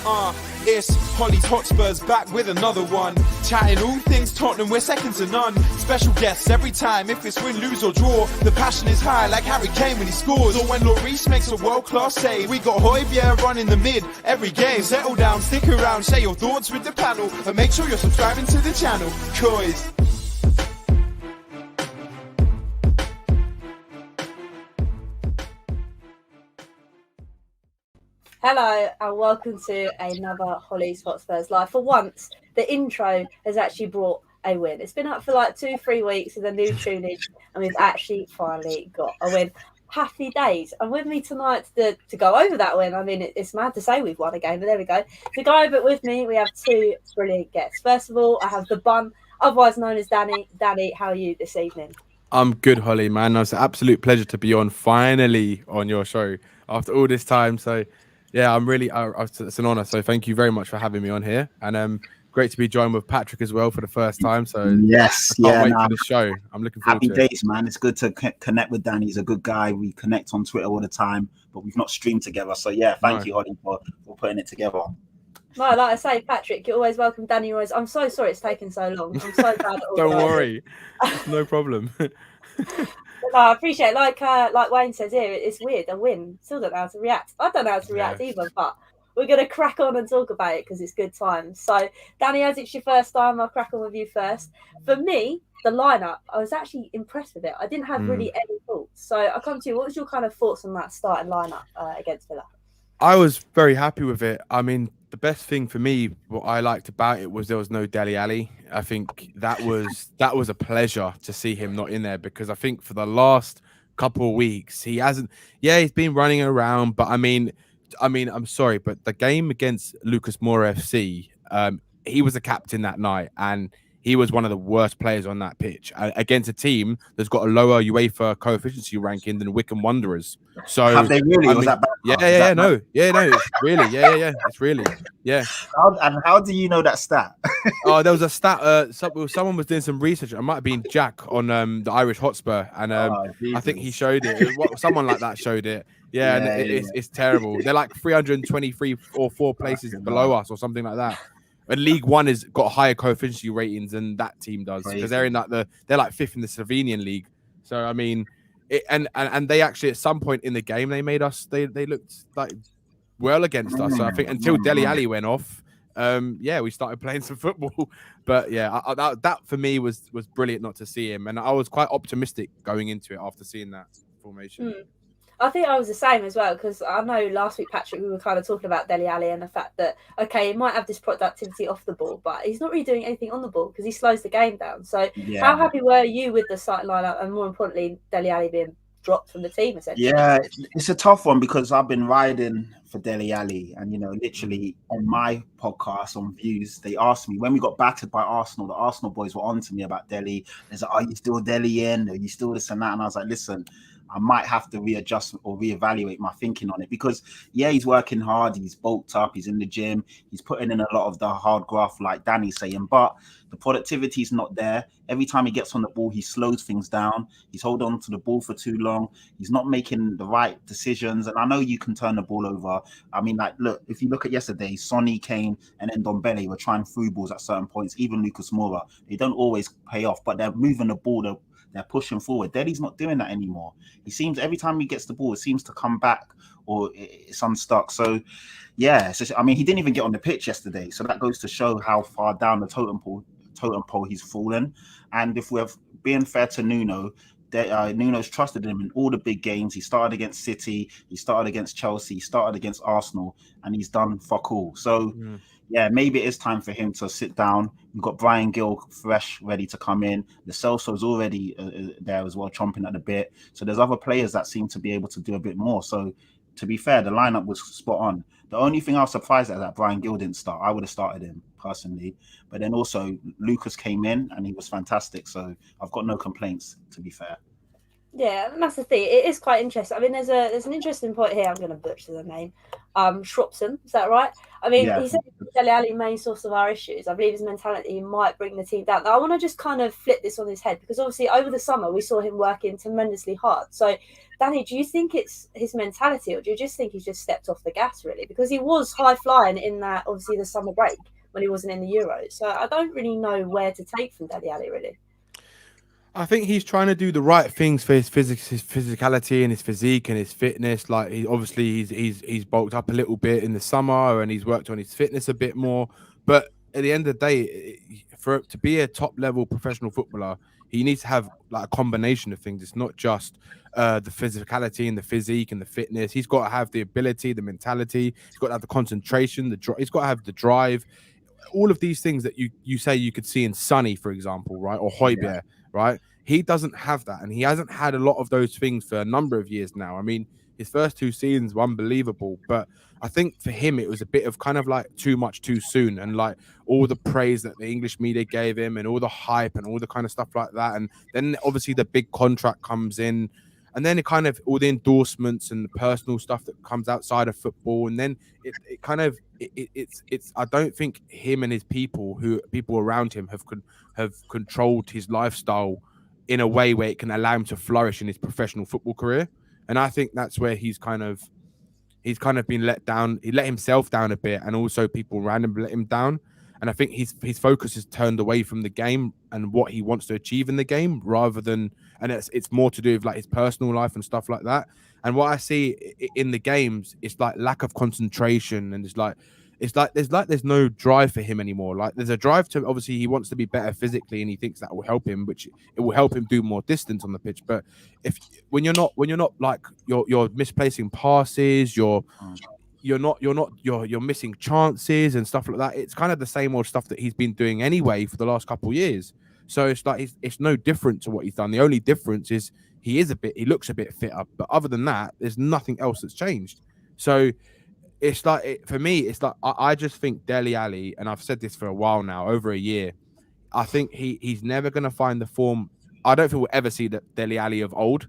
It's Hollie's Hotspurs back with another one. Chatting all things Tottenham, we're second to none. Special guests every time, if it's win, lose or draw. The passion is high like Harry Kane when he scores. Or when Lavish makes a world-class save. We got Hollie running the mid every game. Settle down, stick around, share your thoughts with the panel. And make sure you're subscribing to the channel. COYS. Hello and welcome to another Hollie's Hotspurs Live. For once, the intro has actually brought a win. It's been up for like 2-3 weeks with a new tunage and we've actually finally got a win. Happy days. And with me tonight to go over that win, I mean, it's mad to say we've won a game, but there we go. To go over it with me, we have two brilliant guests. First of all, I have the bun, otherwise known as Danny. Danny, how are you this evening? I'm good, Hollie, man. It's an absolute pleasure to be on finally on your show after all this time. So yeah, I'm really, it's an honor. So thank you very much for having me on here. And great to be joined with Patrick as well for the first time. So yes, I can't wait for the show. I'm looking forward to it. Happy days, man. It's good to connect with Danny. He's a good guy. We connect on Twitter all the time, but we've not streamed together. So yeah, thank you, Hollie, for putting it together. No, like I say, Patrick, you're always welcome. Danny, you're always. I'm so sorry it's taken so long. I'm so glad. Don't worry, no problem. No, I appreciate it. Like Wayne says here, it's weird. A win. Still don't know how to react. I don't know how to react either, but we're going to crack on and talk about it because it's good times. So, Danny, as it's your first time, I'll crack on with you first. For me, the lineup, I was actually impressed with it. I didn't have really any thoughts. So, I'll come to you. What was your kind of thoughts on that starting lineup against Villa? I was very happy with it. I mean, the best thing for me, what I liked about it was there was no Dele Alli. I think that was a pleasure to see him not in there because I think for the last couple of weeks he hasn't. Yeah, he's been running around, but I mean, I'm sorry, but the game against Lucas Moura FC, he was the captain that night, and he was one of the worst players on that pitch against a team that's got a lower UEFA coefficiency ranking than Wycombe Wanderers. So have they really? I mean, it's really. How do you know that stat? Oh, there was a stat. Someone was doing some research. It might have been Jack on the Irish Hotspur, and I think he showed it. Someone like that showed it. Yeah, it's terrible. They're like 323 or 4 places below us, or something like that. And League One has got higher coefficiency ratings than that team does because they're in they're like 5th in the Slovenian league. So I mean, and they actually at some point in the game they made us they looked like well against us. So I think until Dele Alli went off, we started playing some football. But yeah, that for me was brilliant not to see him, and I was quite optimistic going into it after seeing that formation. I think I was the same as well because I know last week, Patrick, we were kind of talking about Dele Alli and the fact that, okay, he might have this productivity off the ball, but he's not really doing anything on the ball because he slows the game down. So how happy were you with the starting lineup and more importantly, Dele Alli being dropped from the team, essentially? Yeah, it's a tough one because I've been riding for Dele Alli and, literally on my podcast on Views, they asked me when we got battered by Arsenal, the Arsenal boys were on to me about Dele. They said, are you still Dele in? Are you still this and that? And I was like, listen, I might have to readjust or reevaluate my thinking on it because, he's working hard. He's bulked up. He's in the gym. He's putting in a lot of the hard graft, like Danny's saying, but the productivity is not there. Every time he gets on the ball, he slows things down. He's holding on to the ball for too long. He's not making the right decisions. And I know you can turn the ball over. I mean, like, look, if you look at yesterday, Sonny, Kane, and then Ndombele were trying through balls at certain points. Even Lucas Moura, they don't always pay off, but they're moving the ball. They're pushing forward. Dele's not doing that anymore. He seems every time he gets the ball, it seems to come back or it's unstuck. So, yeah, he didn't even get on the pitch yesterday. So that goes to show how far down the totem pole he's fallen. And if we're being fair to Nuno, Nuno's trusted him in all the big games. He started against City, he started against Chelsea, he started against Arsenal, and he's done fuck all. So, yeah, maybe it is time for him to sit down. We've got Brian Gill fresh, ready to come in. The Celso's already there as well, chomping at the bit. So there's other players that seem to be able to do a bit more. So to be fair, the lineup was spot on. The only thing I was surprised at that Brian Gill didn't start. I would have started him personally. But then also Lucas came in and he was fantastic. So I've got no complaints, to be fair. Yeah, and that's the thing. It is quite interesting. I mean, there's an interesting point here. I'm going to butcher the name. Shropson, is that right? I mean, he said Dele Alli, main source of our issues. I believe his mentality might bring the team down. Now, I want to just kind of flip this on his head, because obviously over the summer we saw him working tremendously hard. So, Danny, do you think it's his mentality, or do you just think he's just stepped off the gas, really? Because he was high flying in that, obviously, the summer break when he wasn't in the Euros. So I don't really know where to take from Dele Alli, really. I think he's trying to do the right things for his physicality and his physique and his fitness. Like he's bulked up a little bit in the summer and he's worked on his fitness a bit more. But at the end of the day, to be a top level professional footballer, he needs to have like a combination of things. It's not just the physicality and the physique and the fitness. He's got to have the ability, the mentality. He's got to have the concentration. He's got to have the drive. All of these things that you say you could see in Sonny, for example, right, or Højbjerg. Right, he doesn't have that, and he hasn't had a lot of those things for a number of years now. I mean, his first 2 seasons were unbelievable, but I think for him it was a bit of kind of like too much too soon, and like all the praise that the English media gave him, and all the hype and all the kind of stuff like that, and then obviously the big contract comes in, and then it kind of all the endorsements and the personal stuff that comes outside of football, and then it's I don't think him and his people around him have controlled his lifestyle in a way where it can allow him to flourish in his professional football career. And I think that's where he's kind of been let down. He let himself down a bit, and also people around him let him down. And I think his focus is turned away from the game and what he wants to achieve in the game, rather than, and it's more to do with like his personal life and stuff like that. And what I see in the games, it's like lack of concentration, and there's no drive for him anymore. Like there's a drive to, obviously he wants to be better physically, and he thinks that will help him, which it will help him do more distance on the pitch. But when you're not like you're misplacing passes, you're missing chances and stuff like that. It's kind of the same old stuff that he's been doing anyway for the last couple of years. So it's like it's no different to what he's done. The only difference is he looks a bit fitter, but other than that, there's nothing else that's changed. So it's like for me, it's like I just think Dele Alli, and I've said this for a while now, over a year. I think he's never going to find the form. I don't think we'll ever see the Dele Alli of old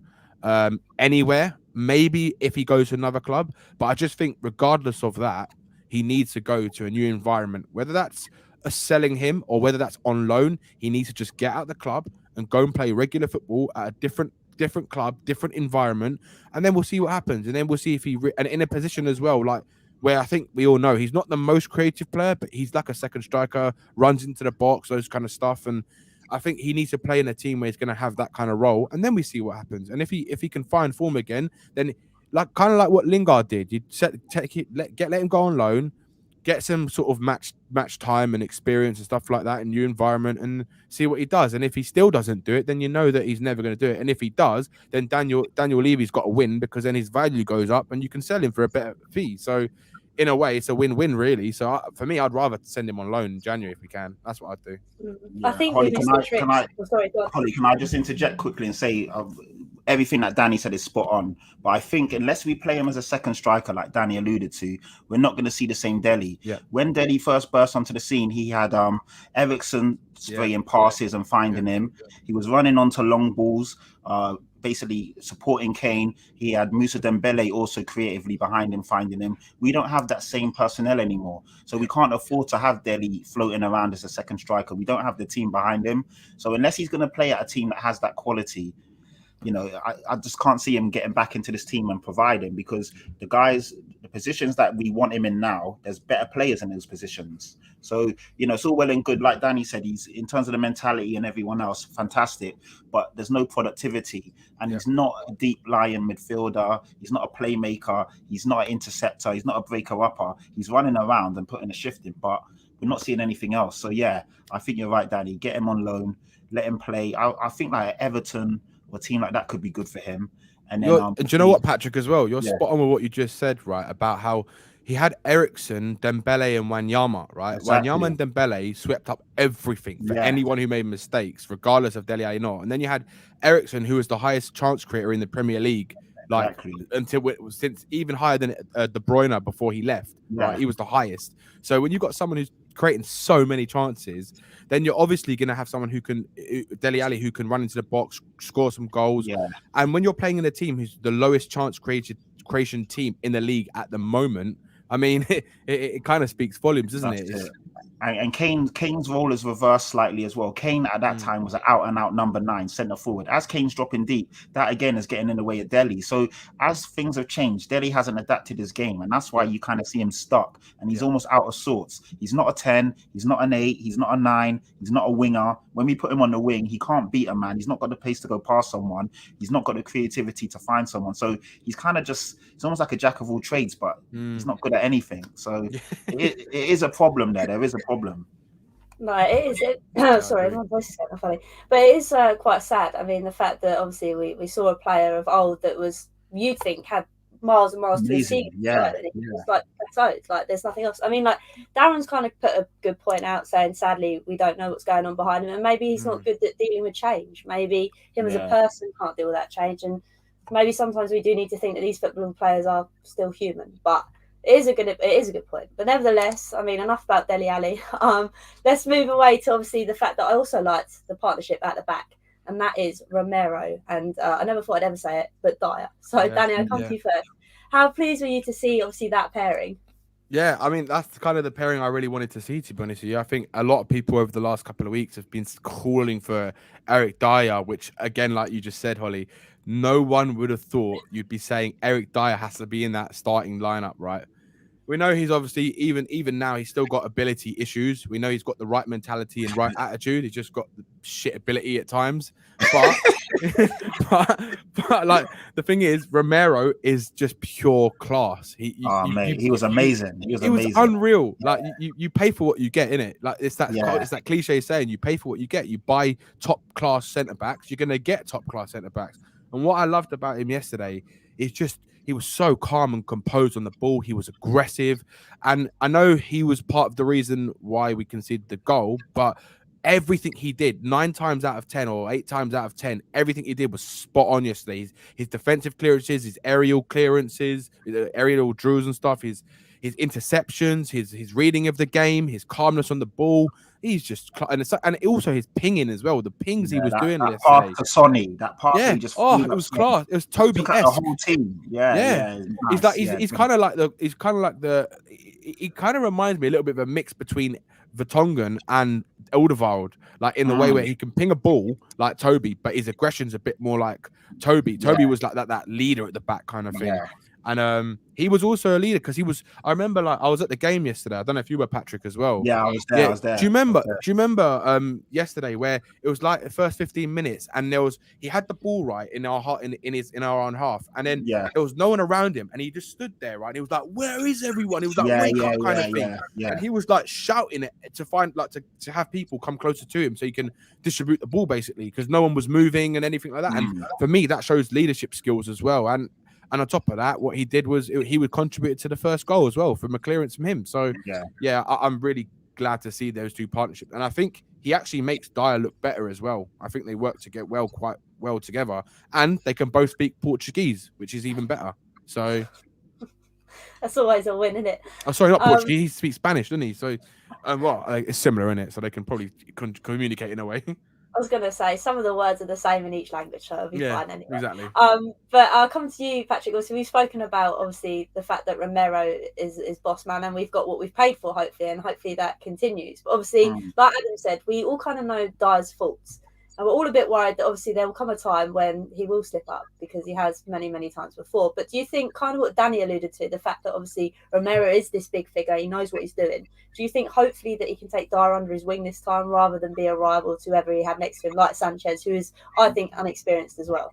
anywhere. Maybe if he goes to another club, but I just think regardless of that, he needs to go to a new environment, whether that's selling him or whether that's on loan. He needs to just get out of the club and go and play regular football at a different club, different environment, and then we'll see what happens. And then we'll see if and in a position as well, like where I think we all know he's not the most creative player, but he's like a second striker, runs into the box, those kind of stuff. And I think he needs to play in a team where he's going to have that kind of role, and then we see what happens. And if he can find form again, then like kind of like what Lingard did, you let him go on loan, get some sort of match time and experience and stuff like that in new environment, and see what he does. And if he still doesn't do it, then you know that he's never going to do it. And if he does, then Daniel Levy's got to win, because then his value goes up and you can sell him for a better fee. So in a way, it's a win-win, really. So for me, I'd rather send him on loan in January if we can. That's what I'd do. Yeah. I think Hollie, Hollie, can I just interject quickly and say everything that Danny said is spot on. But I think unless we play him as a second striker, like Danny alluded to, we're not going to see the same Dele. Yeah. When Dele first burst onto the scene, he had Eriksen spraying passes and finding him. He was running onto long balls, basically supporting Kane. He had Moussa Dembele also creatively behind him, finding him. We don't have that same personnel anymore. So we can't afford to have Dele floating around as a second striker. We don't have the team behind him. So unless he's going to play at a team that has that quality, you know, I just can't see him getting back into this team and providing, because the positions that we want him in now, there's better players in those positions. So, you know, it's all well and good. Like Danny said, he's, in terms of the mentality and everyone else, fantastic, but there's no productivity. And he's not a deep lying midfielder. He's not a playmaker. He's not an interceptor. He's not a breaker-upper. He's running around and putting a shift in, but we're not seeing anything else. So, yeah, I think you're right, Danny. Get him on loan. Let him play. I think like Everton, a team like that could be good for him. And then do you know what, Patrick, as well? You're spot on with what you just said, right? About how he had Eriksen, Dembele, and Wanyama, right? Exactly. Wanyama and Dembele swept up everything for anyone who made mistakes, regardless of Dele Alli or not. And then you had Eriksen, who was the highest chance creator in the Premier League, like since even higher than De Bruyne before he left. Right, he was the highest. So when you've got someone who's creating so many chances, then you're obviously going to have someone Dele Alli, who can run into the box, score some goals. Yeah. And when you're playing in a team who's the lowest chance creation team in the league at the moment, I mean, it kind of speaks volumes, doesn't it? And Kane's role is reversed slightly as well. Kane at that time was an out-and-out number 9 centre forward. As Kane's dropping deep, that again is getting in the way of Dele. So as things have changed, Dele hasn't adapted his game, and that's why you kind of see him stuck, and he's almost out of sorts. He's not a 10, he's not an 8, he's not a 9, he's not a winger. When we put him on the wing, he can't beat a man. He's not got the pace to go past someone. He's not got the creativity to find someone. So he's kind of just, it's almost like a jack of all trades, but he's not good at anything. So it is a problem there. There is a problem. No, it is. Sorry, my voice is getting funny. But it is quite sad. I mean, the fact that obviously we saw a player of old that was, you'd think, had miles and miles to see. It was like plateaued. Like there's nothing else. I mean, like Darren's kind of put a good point out, saying sadly we don't know what's going on behind him, and maybe he's not good at dealing with change. Maybe him as a person can't deal with that change, and maybe sometimes we do need to think that these football players are still human. But it is a good point. But nevertheless, I mean, enough about Dele Alli. Let's move away to obviously the fact that I also liked the partnership at the back, and that is Romero and I never thought I'd ever say it, but Dier. So Danny, I'll come to you first. How pleased were you to see obviously that pairing? Yeah, I mean, that's kind of the pairing I really wanted to see, to be honest with you. I think a lot of people over the last couple of weeks have been calling for Eric Dier, which, again, like you just said, Hollie, no one would have thought you'd be saying Eric Dier has to be in that starting lineup, right? We know he's obviously, even now, he's still got ability issues. We know he's got the right mentality and right attitude. He's just got the shit ability at times. But, but like, the thing is, Romero is just pure class. He was amazing. He was unreal. Yeah. Like, you pay for what you get, innit? Like, it's that cliche saying, you pay for what you get. You buy top-class centre-backs, you're going to get top-class centre-backs. And what I loved about him yesterday is just, he was so calm and composed on the ball. He was aggressive. And I know he was part of the reason why we conceded the goal, but everything he did, 9 times out of 10 or 8 times out of 10, everything he did was spot on yesterday. His defensive clearances, his aerial clearances, aerial drills and stuff, his interceptions, his reading of the game, his calmness on the ball. He's just, and also his pinging as well. The pings he was doing yesterday. Pass to Sonny, that pass. Yeah. It was class. It was Toby. The whole team. Yeah. He's kind of like he kind of reminds me a little bit of a mix between Vertonghen and Alderweireld, like in the way where he can ping a ball like Toby, but his aggression's a bit more like Toby. Toby was like that leader at the back kind of thing. Yeah. And he was also a leader because I remember, like, I was at the game yesterday. I don't know if you were, Patrick, as well. Yeah, I was there. I was there. Do you remember yesterday where it was like the first 15 minutes and he had the ball right in our own half, and then there was no one around him and he just stood there, right? And he was like, "Where is everyone?" He was like, "Wake up," kind of thing. Yeah. And he was like shouting it to find, like, to have people come closer to him so he can distribute the ball, basically, because no one was moving and anything like that. And for me, that shows leadership skills as well. And on top of that, what he did was he would contribute to the first goal as well from a clearance from him. So, I'm really glad to see those two partnerships. And I think he actually makes Dier look better as well. I think they work quite well together. And they can both speak Portuguese, which is even better. So that's always a win, isn't it? Oh, sorry, not Portuguese. He speaks Spanish, doesn't he? So, it's similar, isn't it? So they can probably communicate in a way. I was going to say some of the words are the same in each language, so it'll be fine anyway. Exactly. But I'll come to you, Patrick. Also, we've spoken about obviously the fact that Romero is boss man, and we've got what we've paid for, hopefully, and hopefully that continues. But obviously, like Adam said, we all kind of know Dier's faults. And we're all a bit worried that obviously there will come a time when he will slip up, because he has many, many times before. But do you think, kind of what Danny alluded to, the fact that obviously Romero is this big figure, he knows what he's doing. Do you think hopefully that he can take Dier under his wing this time rather than be a rival to whoever he had next to him, like Sanchez, who is, I think, unexperienced as well?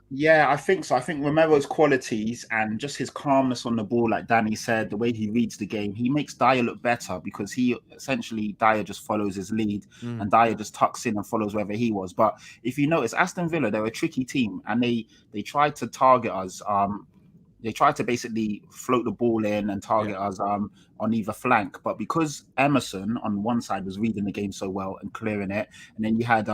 Yeah, I think so. I think Romero's qualities and just his calmness on the ball, like Danny said, the way he reads the game, he makes Dier look better, because Dier just follows his lead and Dier just tucks in and follows wherever he was. But if you notice, Aston Villa, they're a tricky team, and they tried to target us. They tried to basically float the ball in and target us on either flank. But because Emerson on one side was reading the game so well and clearing it, and then you had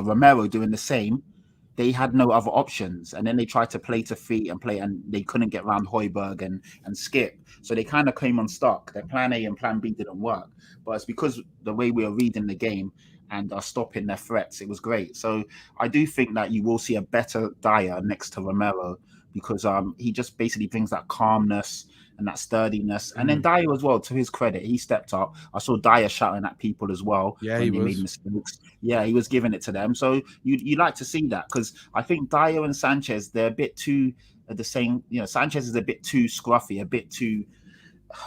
Romero doing the same, they had no other options. And then they tried to play to feet and they couldn't get around Højbjerg and Skip. So they kind of came unstuck. Their plan A and plan B didn't work. But it's because the way we were reading the game and stopping their threats, it was great. So I do think that you will see a better Dier next to Romero. because he just basically brings that calmness and that sturdiness. And then Dier as well, to his credit, he stepped up. I saw Dier shouting at people as well when they made mistakes. Yeah, he was giving it to them. So you like to see that, because I think Dier and Sanchez, they're a bit too the same. Sanchez is a bit too scruffy, a bit too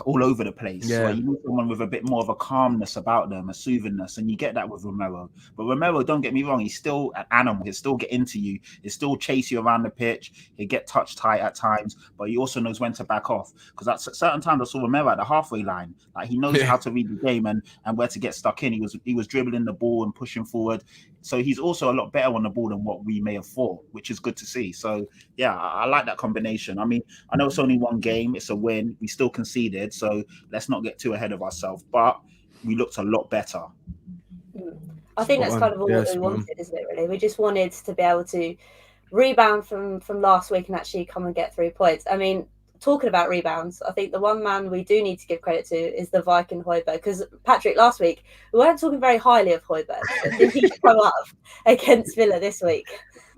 all over the place. Yeah. So you need someone with a bit more of a calmness about them, a soothingness, and you get that with Romero. But Romero, don't get me wrong, he's still an animal. He'll still get into you. He'll still chase you around the pitch. He'll get touch tight at times, but he also knows when to back off. Because at certain times I saw Romero at the halfway line. Like, he knows how to read the game and where to get stuck in. He was dribbling the ball and pushing forward. So he's also a lot better on the ball than what we may have thought, which is good to see. So yeah, I like that combination. I mean, I know it's only one game, it's a win. We still conceded, so let's not get too ahead of ourselves. But we looked a lot better. I think that's kind of all we wanted, isn't it? Really, we just wanted to be able to rebound from last week and actually come and get 3 points. I mean, talking about rebounds, I think the one man we do need to give credit to is the Viking Højbjerg, because Patrick, last week we weren't talking very highly of Højbjerg, but did he come up against Villa this week?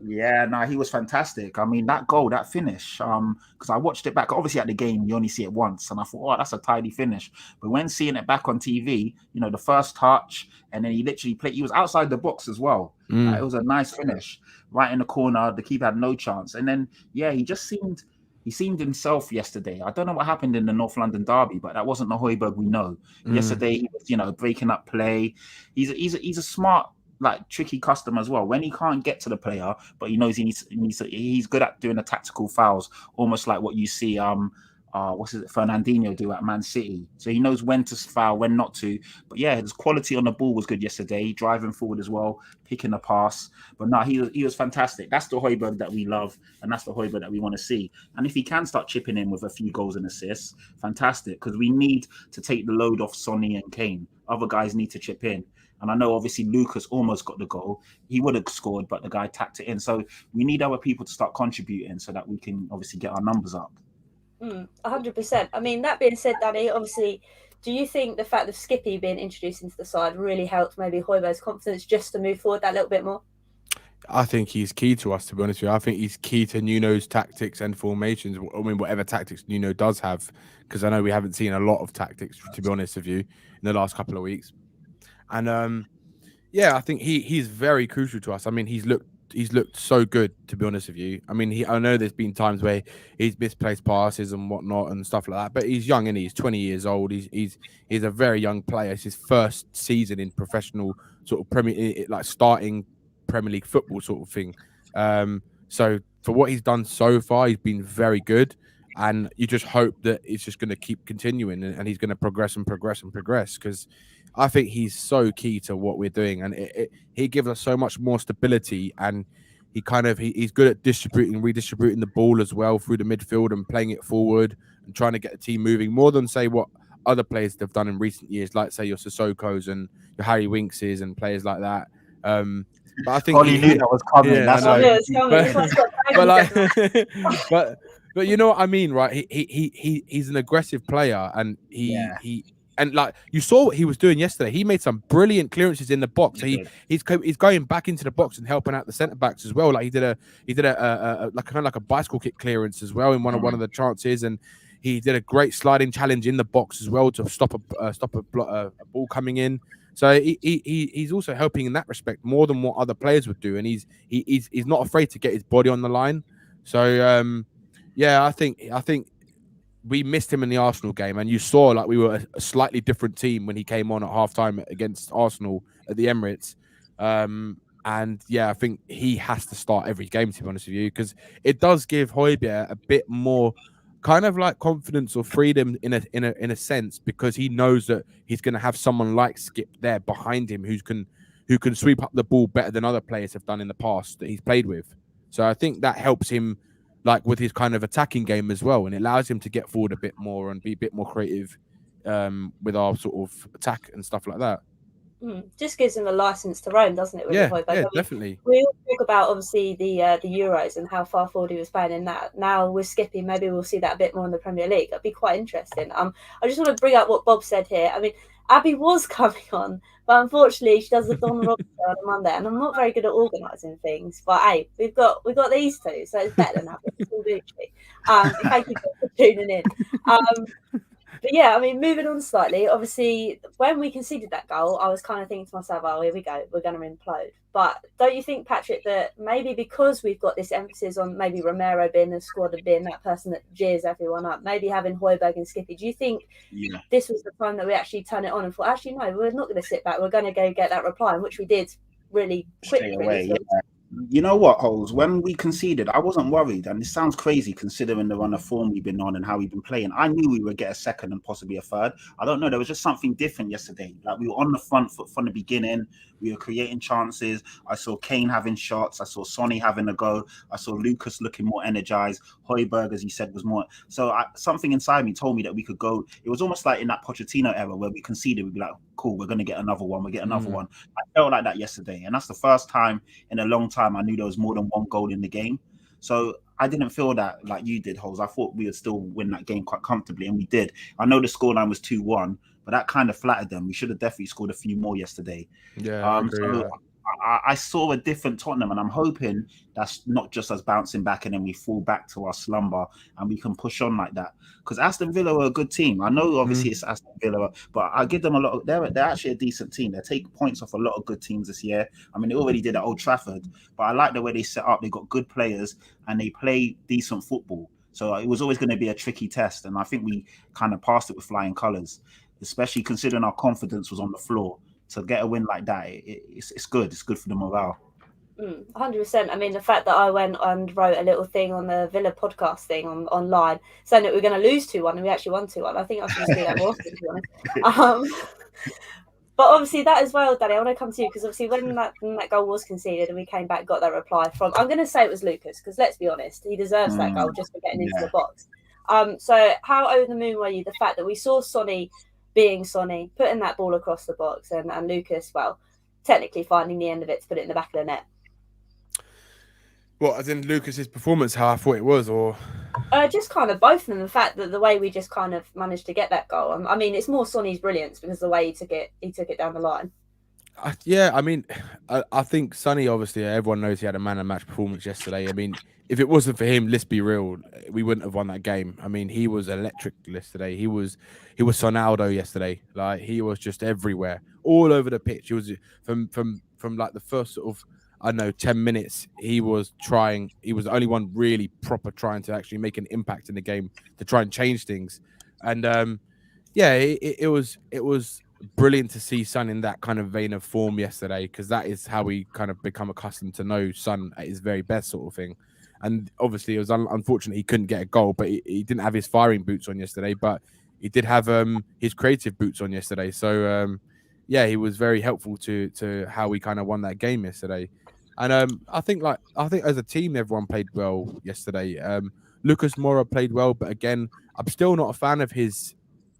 Yeah, no, he was fantastic. I mean, that goal, that finish, because I watched it back. Obviously, at the game, you only see it once, and I thought, oh, that's a tidy finish. But when seeing it back on TV, the first touch, and then he literally played. He was outside the box as well. It was a nice finish, right in the corner. The keeper had no chance, and then he just seemed. He seemed himself yesterday. I don't know what happened in the North London derby, but that wasn't the Højbjerg we know. Yesterday, he was, breaking up play. He's a smart, like, tricky customer as well. When he can't get to the player, but he knows he's good at doing the tactical fouls, almost like what you see Fernandinho do at Man City. So he knows when to foul, when not to. But yeah, his quality on the ball was good yesterday, driving forward as well, picking the pass. But no, he was fantastic. That's the Højbjerg that we love, and that's the Højbjerg that we want to see. And if he can start chipping in with a few goals and assists, fantastic, because we need to take the load off Sonny and Kane. Other guys need to chip in. And I know, obviously, Lucas almost got the goal. He would have scored, but the guy tapped it in. So we need other people to start contributing so that we can obviously get our numbers up. 100%. I mean, that being said, Danny, obviously, do you think the fact of Skippy being introduced into the side really helped maybe Højbjerg's confidence just to move forward that little bit more? I think he's key to us, to be honest with you. I think he's key to Nuno's tactics and formations. I mean, whatever tactics Nuno does have, because I know we haven't seen a lot of tactics, to be honest with you, in the last couple of weeks. And I think he's very crucial to us. I mean, he's looked so good, to be honest with you. I mean, I know there's been times where he's misplaced passes and whatnot and stuff like that, but he's young, and he's 20 years old. He's a very young player. It's his first season in professional sort of starting Premier League football sort of thing. So for what he's done so far, he's been very good, and you just hope that it's just going to keep continuing, and he's going to progress and progress and progress, because I think he's so key to what we're doing, and he gives us so much more stability, and he's good at redistributing the ball as well through the midfield and playing it forward and trying to get the team moving more than, say, what other players have done in recent years, like, say, your Sissokos and your Harry Winkses and players like that. But I think Hollie knew that was coming. Yeah, but you know what I mean, right? He's an aggressive player, and and like you saw what he was doing yesterday. He made some brilliant clearances in the box. He's going back into the box and helping out the centre backs as well. Like he did a kind of a bicycle kick clearance as well in one of the chances, and he did a great sliding challenge in the box as well to stop a ball coming in. So he's also helping in that respect more than what other players would do, and he's not afraid to get his body on the line. So I think we missed him in the Arsenal game, and you saw like we were a slightly different team when he came on at halftime against Arsenal at the Emirates. And I think he has to start every game, to be honest with you, because it does give Højbjerg a bit more kind of like confidence or freedom in a sense, because he knows that he's going to have someone like Skip there behind him who can sweep up the ball better than other players have done in the past that he's played with. So I think that helps him, like, with his kind of attacking game as well, and it allows him to get forward a bit more and be a bit more creative with our sort of attack and stuff like that. Just gives him a license to roam, doesn't it? Yeah, definitely. We all talk about obviously the Euros and how far forward he was playing in that. Now with Skippy, maybe we'll see that a bit more in the Premier League. That'd be quite interesting. I just want to bring up what Bob said here. I mean, Abby was coming on But unfortunately, she does the Don Rob show on a Monday, and I'm not very good at organising things. But hey, we've got these two, so it's better than having Gucci. Thank you for tuning in. But yeah, I mean, moving on slightly, obviously, when we conceded that goal, I was kind of thinking to myself, oh, here we go, we're going to implode. But don't you think, Patrick, that maybe because we've got this emphasis on maybe Romero being the squad and being that person that jeers everyone up, maybe having Højbjerg and Skippy, do you think this was the time that we actually turn it on and thought, actually, no, we're not going to sit back, we're going to go get that reply, which we did really quickly. Away, You know what, Holes? When we conceded, I wasn't worried, and it sounds crazy considering the run of form we've been on and how we've been playing. I knew we would get a second and possibly a third. I don't know. There was just something different yesterday. Like, we were on the front foot from the beginning. We were creating chances. I saw Kane having shots. I saw Sonny having a go. I saw Lucas looking more energized. Højbjerg, as he said, was more. So something inside me told me that we could go. It was almost like in that Pochettino era where we conceded, we'd be like, cool, we're going to get another one. We'll get another one. I felt like that yesterday. And that's the first time in a long time I knew there was more than one goal in the game. So I didn't feel that like you did, Holes. I thought we would still win that game quite comfortably, and we did. I know the scoreline was 2-1, but that kind of flattered them. We should have definitely scored a few more yesterday. Yeah, I saw a different Tottenham, and I'm hoping that's not just us bouncing back and then we fall back to our slumber and we can push on like that. Because Aston Villa are a good team. I know obviously it's Aston Villa, but I give them a lot of, they're actually a decent team. They take points off a lot of good teams this year. I mean, they already did at Old Trafford, but I like the way they set up. They got good players and they play decent football. So it was always going to be a tricky test, and I think we kind of passed it with flying colours, especially considering our confidence was on the floor. To get a win like that, it's good. It's good for the morale. 100%. I mean, the fact that I went and wrote a little thing on the Villa podcast thing online saying that we're going to lose 2-1 and we actually won 2-1. I think I should just do that more often, to be honest. But obviously that as well, Danny, I want to come to you because obviously when that goal was conceded and we came back, got that reply from, I'm going to say it was Lucas, because let's be honest, he deserves that goal just for getting into the box. So how over the moon were you, the fact that we saw Sonny being Sonny, putting that ball across the box, and Lucas, well, technically finding the end of it to put it in the back of the net? What, as in Lucas's performance, how I thought it was, or? Just kind of both of them. The fact that the way we just kind of managed to get that goal. I mean, it's more Sonny's brilliance because the way he took it down the line. Yeah, I mean, I think Sonny, obviously, everyone knows he had a man of match performance yesterday. I mean, if it wasn't for him, let's be real, we wouldn't have won that game. I mean, he was electric yesterday. He was Sonaldo yesterday. Like, he was just everywhere, all over the pitch. He was from like the first sort of, I don't know, 10 minutes. He was the only one really proper trying to actually make an impact in the game to try and change things. And it was brilliant to see Son in that kind of vein of form yesterday, because that is how we kind of become accustomed to know Son at his very best sort of thing. And obviously it was unfortunate he couldn't get a goal, but he didn't have his firing boots on yesterday, but he did have his creative boots on yesterday. So he was very helpful to how we kind of won that game yesterday. And I think as a team everyone played well yesterday. Lucas Moura played well, but again, I'm still not a fan of his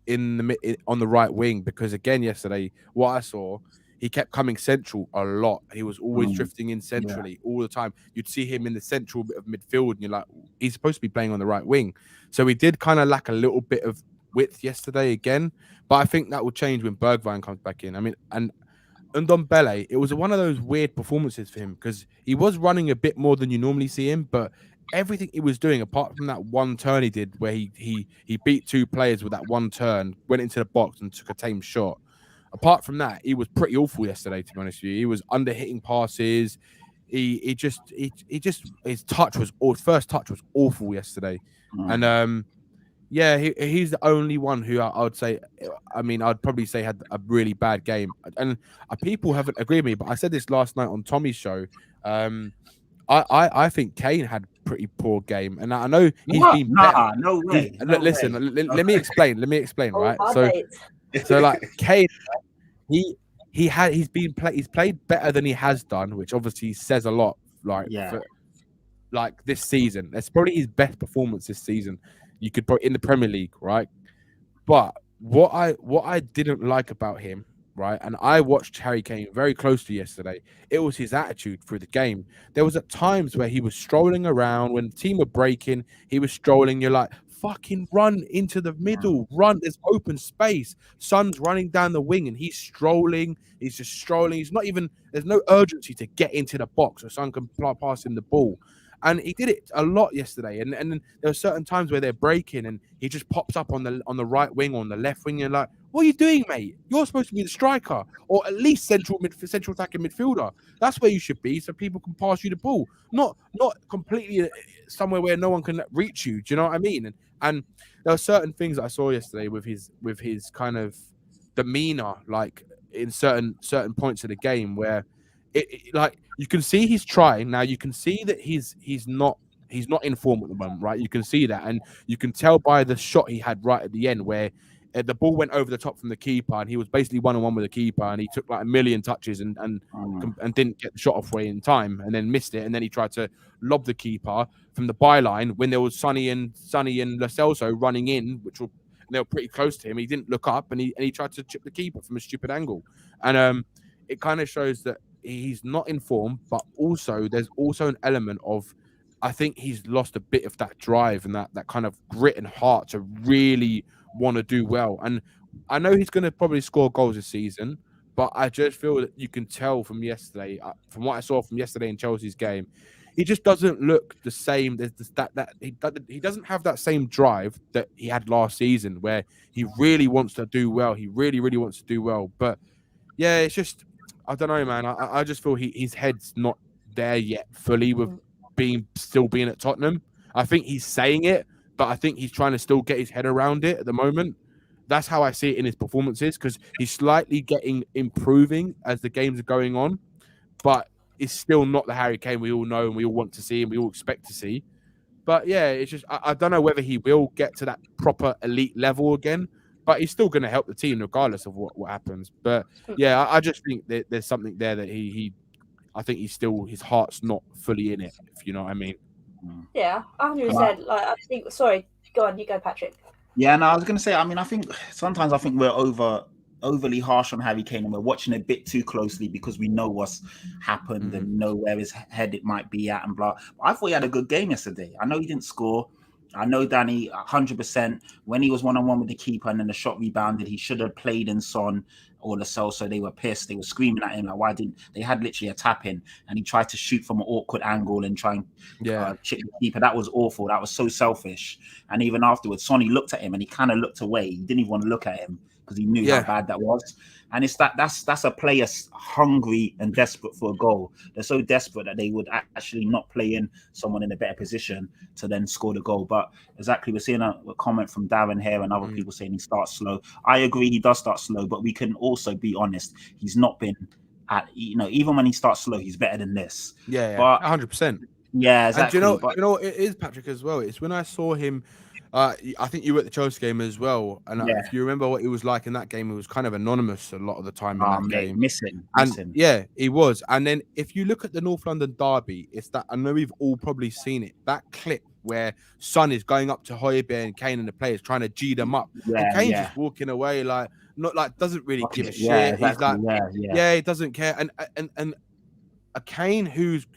on the right wing, because again yesterday what I saw, he kept coming central a lot. He was always drifting in centrally all the time. You'd see him in the central bit of midfield and you're like, he's supposed to be playing on the right wing. So he did kind of lack a little bit of width yesterday again, but I think that will change when Bergwijn comes back in. I mean, and Ndombele, it was one of those weird performances for him, because he was running a bit more than you normally see him, but everything he was doing, apart from that one turn he did where he beat two players with that one turn, went into the box and took a tame shot. Apart from that, he was pretty awful yesterday, to be honest with you. He was under hitting passes. His first touch was awful yesterday. And he's the only one who I would say, I mean, I'd probably say had a really bad game. And people haven't agreed with me, but I said this last night on Tommy's show. I think Kane had a pretty poor game, and I know he's been better. No way. Listen, let me explain. Right? So like Kane, he's played better than he has done, which obviously says a lot. Like this season, that's probably his best performance this season. You could put in the Premier League, right? But what I didn't like about him, right? And I watched Harry Kane very closely yesterday. It was his attitude through the game. There was at times where he was strolling around when the team were breaking. He was strolling. You're like, fucking run into the middle. Run, there's open space. Son's running down the wing and he's strolling. He's just strolling. He's not even, there's no urgency to get into the box so Son can pass him the ball. And he did it a lot yesterday. And then there are certain times where they're breaking and he just pops up on the right wing or on the left wing. And you're like, what are you doing, mate? You're supposed to be the striker or at least central attacking midfielder. That's where you should be so people can pass you the ball. Not completely somewhere where no one can reach you. Do you know what I mean? And there are certain things that I saw yesterday with his kind of demeanor, like in certain points of the game where it like you can see he's trying. Now you can see that he's not in form at the moment, right? You can see that, and you can tell by the shot he had right at the end where the ball went over the top from the keeper, and he was basically 1-on-1 with the keeper, and he took like a million touches and didn't get the shot off way in time, and then missed it, and then he tried to lob the keeper from the byline when there was Sonny and Lo Celso running in, they were pretty close to him. He didn't look up, and he tried to chip the keeper from a stupid angle, and it kind of shows that he's not in form, but also there's also an element of, I think he's lost a bit of that drive and that kind of grit and heart to really want to do well. And I know he's going to probably score goals this season, but I just feel that you can tell from yesterday, from what I saw from yesterday in Chelsea's game, he just doesn't look the same. There's he doesn't have that same drive that he had last season, where he really wants to do well. He really, really wants to do well. But yeah, it's just, I don't know, man. I just feel his head's not there yet fully with still being at Tottenham. I think he's saying it, but I think he's trying to still get his head around it at the moment. That's how I see it in his performances, because he's slightly improving as the games are going on, but it's still not the Harry Kane we all know and we all want to see and we all expect to see. But yeah, it's just, I don't know whether he will get to that proper elite level again, but he's still going to help the team regardless of what happens. But yeah, I just think that there's something there that I think his heart's not fully in it, if you know what I mean. Yeah, 100%. Like, I think, sorry, go on, you go, Patrick. Yeah, no, I was going to say, I mean, I think sometimes we're overly harsh on Harry Kane and we're watching a bit too closely because we know what's happened and know where his head it might be at and blah. But I thought he had a good game yesterday. I know he didn't score. I know Danny 100% when he was 1-on-1 with the keeper and then the shot rebounded, he should have played in Son or Lo Celso. They were pissed. They were screaming at him like, why didn't they? Had literally a tap in and he tried to shoot from an awkward angle and try and chip the keeper. That was awful. That was so selfish. And even afterwards, Sonny looked at him and he kind of looked away. He didn't even want to look at him because he knew how bad that was. And it's that's a player hungry and desperate for a goal. They're so desperate that they would actually not play in someone in a better position to then score the goal. But exactly, we're seeing a comment from Darren here and other people saying he starts slow. I agree, he does start slow, but we can also be honest. He's not been at, even when he starts slow, he's better than this. Yeah, but 100%. Yeah, exactly. And you know, it is Patrick as well. It's when I saw him. I think you were at the Chelsea game as well, and if you remember what he was like in that game, he was kind of anonymous a lot of the time in that game. Missing. Yeah, he was. And then if you look at the North London derby, it's that, I know we've all probably seen it, that clip where Son is going up to Hollie and Kane and the players trying to G them up, and Kane's just walking away doesn't really give a shit. Exactly. He's like, he doesn't care. And a Kane whose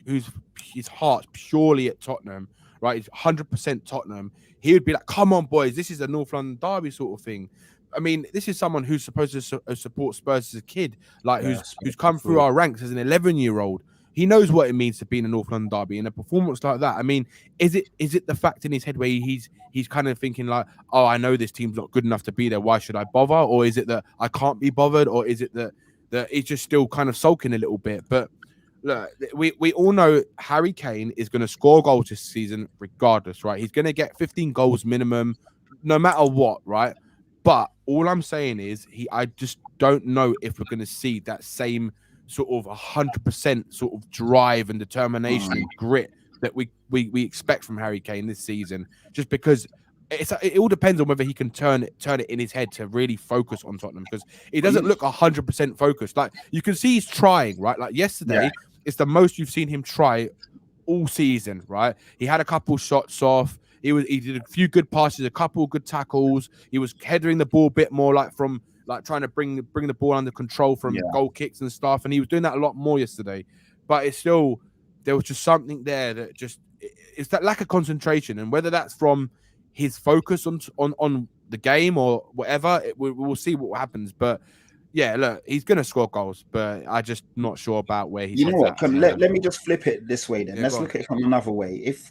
his heart's purely at Tottenham, right? He's 100% Tottenham. He would be like, come on, boys, this is a North London derby sort of thing. I mean, this is someone who's supposed to support Spurs as a kid, who's come through our ranks as an 11-year-old. He knows what it means to be in a North London derby, and a performance like that. I mean, is it the fact in his head where he's kind of thinking like, oh, I know this team's not good enough to be there, why should I bother? Or is it that I can't be bothered? Or is it that he's just still kind of sulking a little bit? But look, we all know Harry Kane is going to score goals this season regardless, right? He's going to get 15 goals minimum, no matter what, right? But all I'm saying is I just don't know if we're going to see that same sort of 100% sort of drive and determination and grit that we expect from Harry Kane this season, just because it all depends on whether he can turn it in his head to really focus on Tottenham, because he doesn't look 100% focused. Like, you can see he's trying, right? Like yesterday, it's the most you've seen him try all season, right? He had a couple shots off. He did a few good passes, a couple good tackles. He was headering the ball a bit more, trying to bring the ball under control from goal kicks and stuff. And he was doing that a lot more yesterday. But it's still, there was just something there that just, it's that lack of concentration. And whether that's from his focus on the game or whatever, we'll see what happens. But yeah, look, he's going to score goals, but I'm just not sure about where he's You know what? at. Let me just flip it this way then. Yeah, Let's look at it from another way. If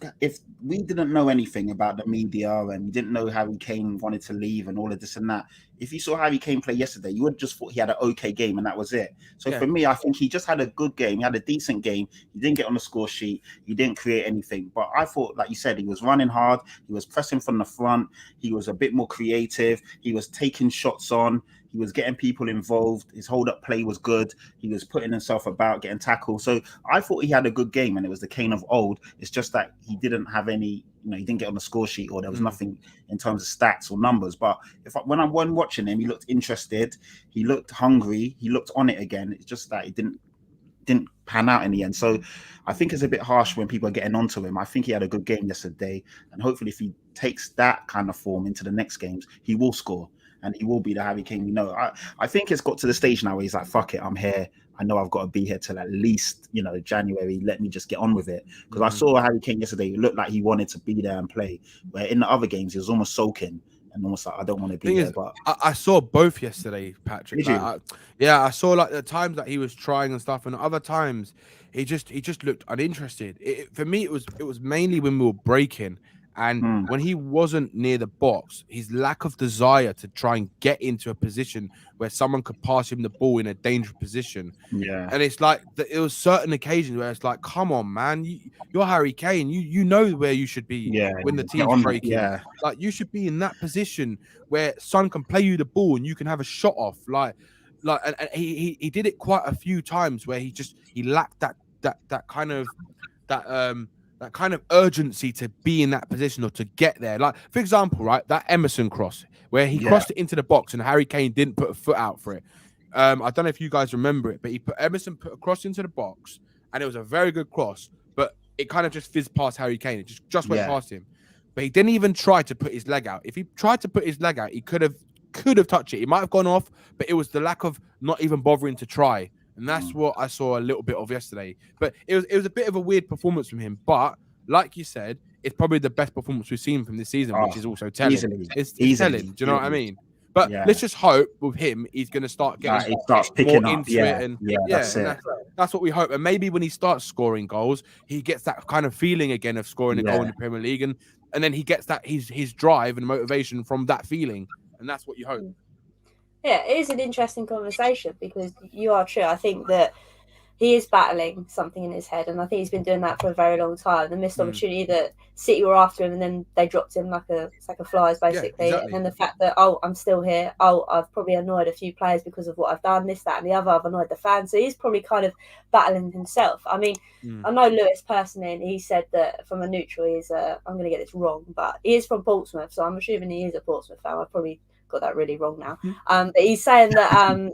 we didn't know anything about the media and we didn't know Harry Kane wanted to leave and all of this and that, if you saw Harry Kane play yesterday, you would have just thought he had an okay game and that was it. So for me, I think he just had a good game. He had a decent game. He didn't get on the score sheet. He didn't create anything. But I thought, like you said, he was running hard. He was pressing from the front. He was a bit more creative. He was taking shots on. He was getting people involved. His hold-up play was good. He was putting himself about, getting tackled. So I thought he had a good game, and it was the Kane of old. It's just that he didn't have any, he didn't get on the score sheet, or there was nothing in terms of stats or numbers. But when I'm watching him, he looked interested. He looked hungry. He looked on it again. It's just that it didn't pan out in the end. So I think it's a bit harsh when people are getting onto him. I think he had a good game yesterday, and hopefully if he takes that kind of form into the next games, he will score. And he will be the Harry Kane we know. I think it's got to the stage now where he's like, fuck it, I'm here. I know I've got to be here till at least, January. Let me just get on with it. Because I saw Harry Kane yesterday. It looked like he wanted to be there and play. Where in the other games, he was almost sulking and almost like, I don't want to be there. But I saw both yesterday, Patrick. I saw like the times that he was trying and stuff, and other times he just looked uninterested. For me, it was mainly when we were breaking. And when he wasn't near the box, his lack of desire to try and get into a position where someone could pass him the ball in a dangerous position. Yeah. And it's like, it was certain occasions where it's like, come on, man, you're Harry Kane. You know where you should be when the team's breaking. Yeah. Like, you should be in that position where Son can play you the ball and you can have a shot off. And he did it quite a few times where he lacked that kind of urgency to be in that position or to get there. Like, for example, right, that Emerson cross where he crossed it into the box and Harry Kane didn't put a foot out for it. I don't know if you guys remember it, but Emerson put a cross into the box and it was a very good cross, but it kind of just fizzed past Harry Kane. It just went past him. But he didn't even try to put his leg out. If he tried to put his leg out, he could have touched it. He might have gone off, but it was the lack of not even bothering to try. And that's what I saw a little bit of yesterday. But it was a bit of a weird performance from him. But like you said, it's probably the best performance we've seen from this season, which is also telling. It's telling. Do you know what I mean? But let's just hope with him, he's going to start getting picking more up into it. And that's what we hope. And maybe when he starts scoring goals, he gets that kind of feeling again of scoring a goal in the Premier League. And then he gets that his drive and motivation from that feeling. And that's what you hope. Yeah, it is an interesting conversation because you are true. I think that he is battling something in his head, and I think he's been doing that for a very long time. The missed opportunity that City were after him, and then they dropped him like a sack of flies, basically. And then the fact that, I'm still here. I've probably annoyed a few players because of what I've done, this, that, and the other. I've annoyed the fans. So he's probably kind of battling himself. I mean, I know Lewis personally, and he said that from a neutral, I'm going to get this wrong, but he is from Portsmouth, so I'm assuming he is a Portsmouth fan. I probably got that really wrong now. But he's saying that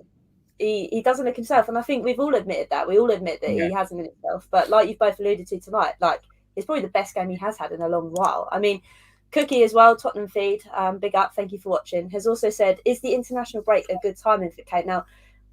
he doesn't look himself, and I think we've all admitted that. We all admit that he hasn't been himself. But like you've both alluded to tonight, like, it's probably the best game he has had in a long while. I mean, Cookie as well, Tottenham feed, big up, thank you for watching, has also said, is the international break a good timing for Kane? Now,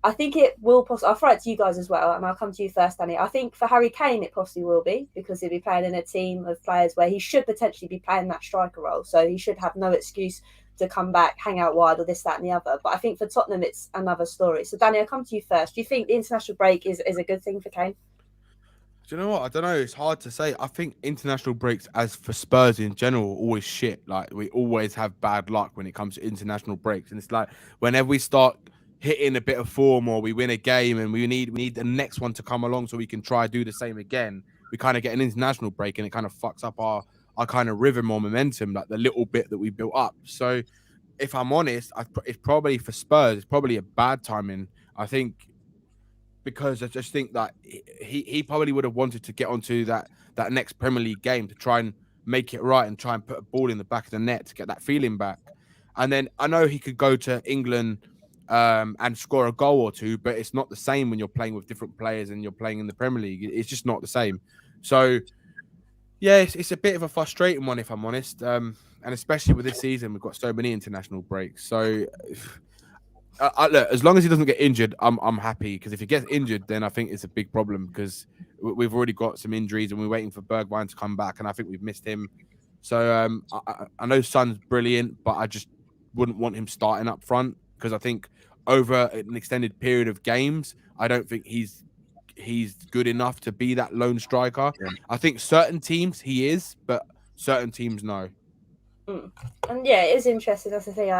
I think it will possibly, I'll throw it to you guys as well, and I'll come to you first, Danny. I think for Harry Kane, it possibly will be, because he'll be playing in a team of players where he should potentially be playing that striker role. So he should have no excuse to come back, hang out wide, or this, that, and the other. But I think for Tottenham, it's another story. So, Danny, I'll come to you first. Do you think the international break is a good thing for Kane? Do you know what? I don't know. It's hard to say. I think international breaks, as for Spurs in general, are always shit. Like, we always have bad luck when it comes to international breaks. And it's like, whenever we start hitting a bit of form or we win a game and we need the next one to come along so we can try do the same again, we kind of get an international break and it kind of fucks up our kind of rhythm or momentum, like the little bit that we built up. So if I'm honest, it's probably for Spurs, it's probably a bad timing, I think, because I just think that he probably would have wanted to get onto that next Premier League game to try and make it right and try and put a ball in the back of the net to get that feeling back. And then I know he could go to England and score a goal or two, but it's not the same when you're playing with different players and you're playing in the Premier League. It's just not the same. So yeah, it's a bit of a frustrating one, if I'm honest. And especially with this season, we've got so many international breaks. So look, as long as he doesn't get injured, I'm happy. Because if he gets injured, then I think it's a big problem because we've already got some injuries and we're waiting for Bergwijn to come back. And I think we've missed him So I know Son's brilliant, but I just wouldn't want him starting up front because I think over an extended period of games, I don't think he's good enough to be that lone striker. Yeah. I think certain teams he is, but certain teams no. And yeah, it is interesting. That's the thing.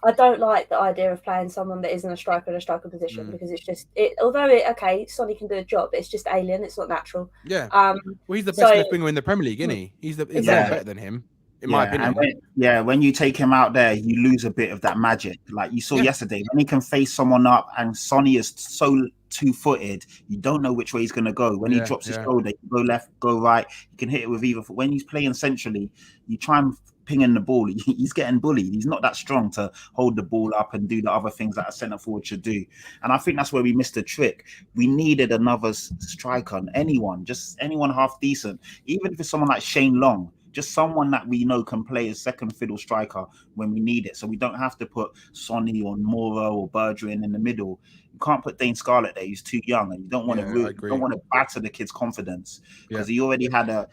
I don't like the idea of playing someone that isn't a striker in a striker position because it's just Sonny can do a job, it's just alien. It's not natural. Yeah. Well, he's the best left winger in the Premier League, isn't he? He's better than him, in my opinion. When you take him out there, you lose a bit of that magic. Like you saw yesterday, when he can face someone up and Sonny is so two-footed, you don't know which way he's going to go. When he drops his shoulder, he can go left, go right. He can hit it with either foot. When he's playing centrally, you try and pinging the ball, he's getting bullied. He's not that strong to hold the ball up and do the other things that a centre forward should do. And I think that's where we missed the trick. We needed another striker, just anyone half decent, even if it's someone like Shane Long, just someone that we know can play as second fiddle striker when we need it. So we don't have to put Sonny or Moro or Bergerac in the middle. You can't put Dane Scarlett there. He's too young, and you don't want to batter the kid's confidence because he already had a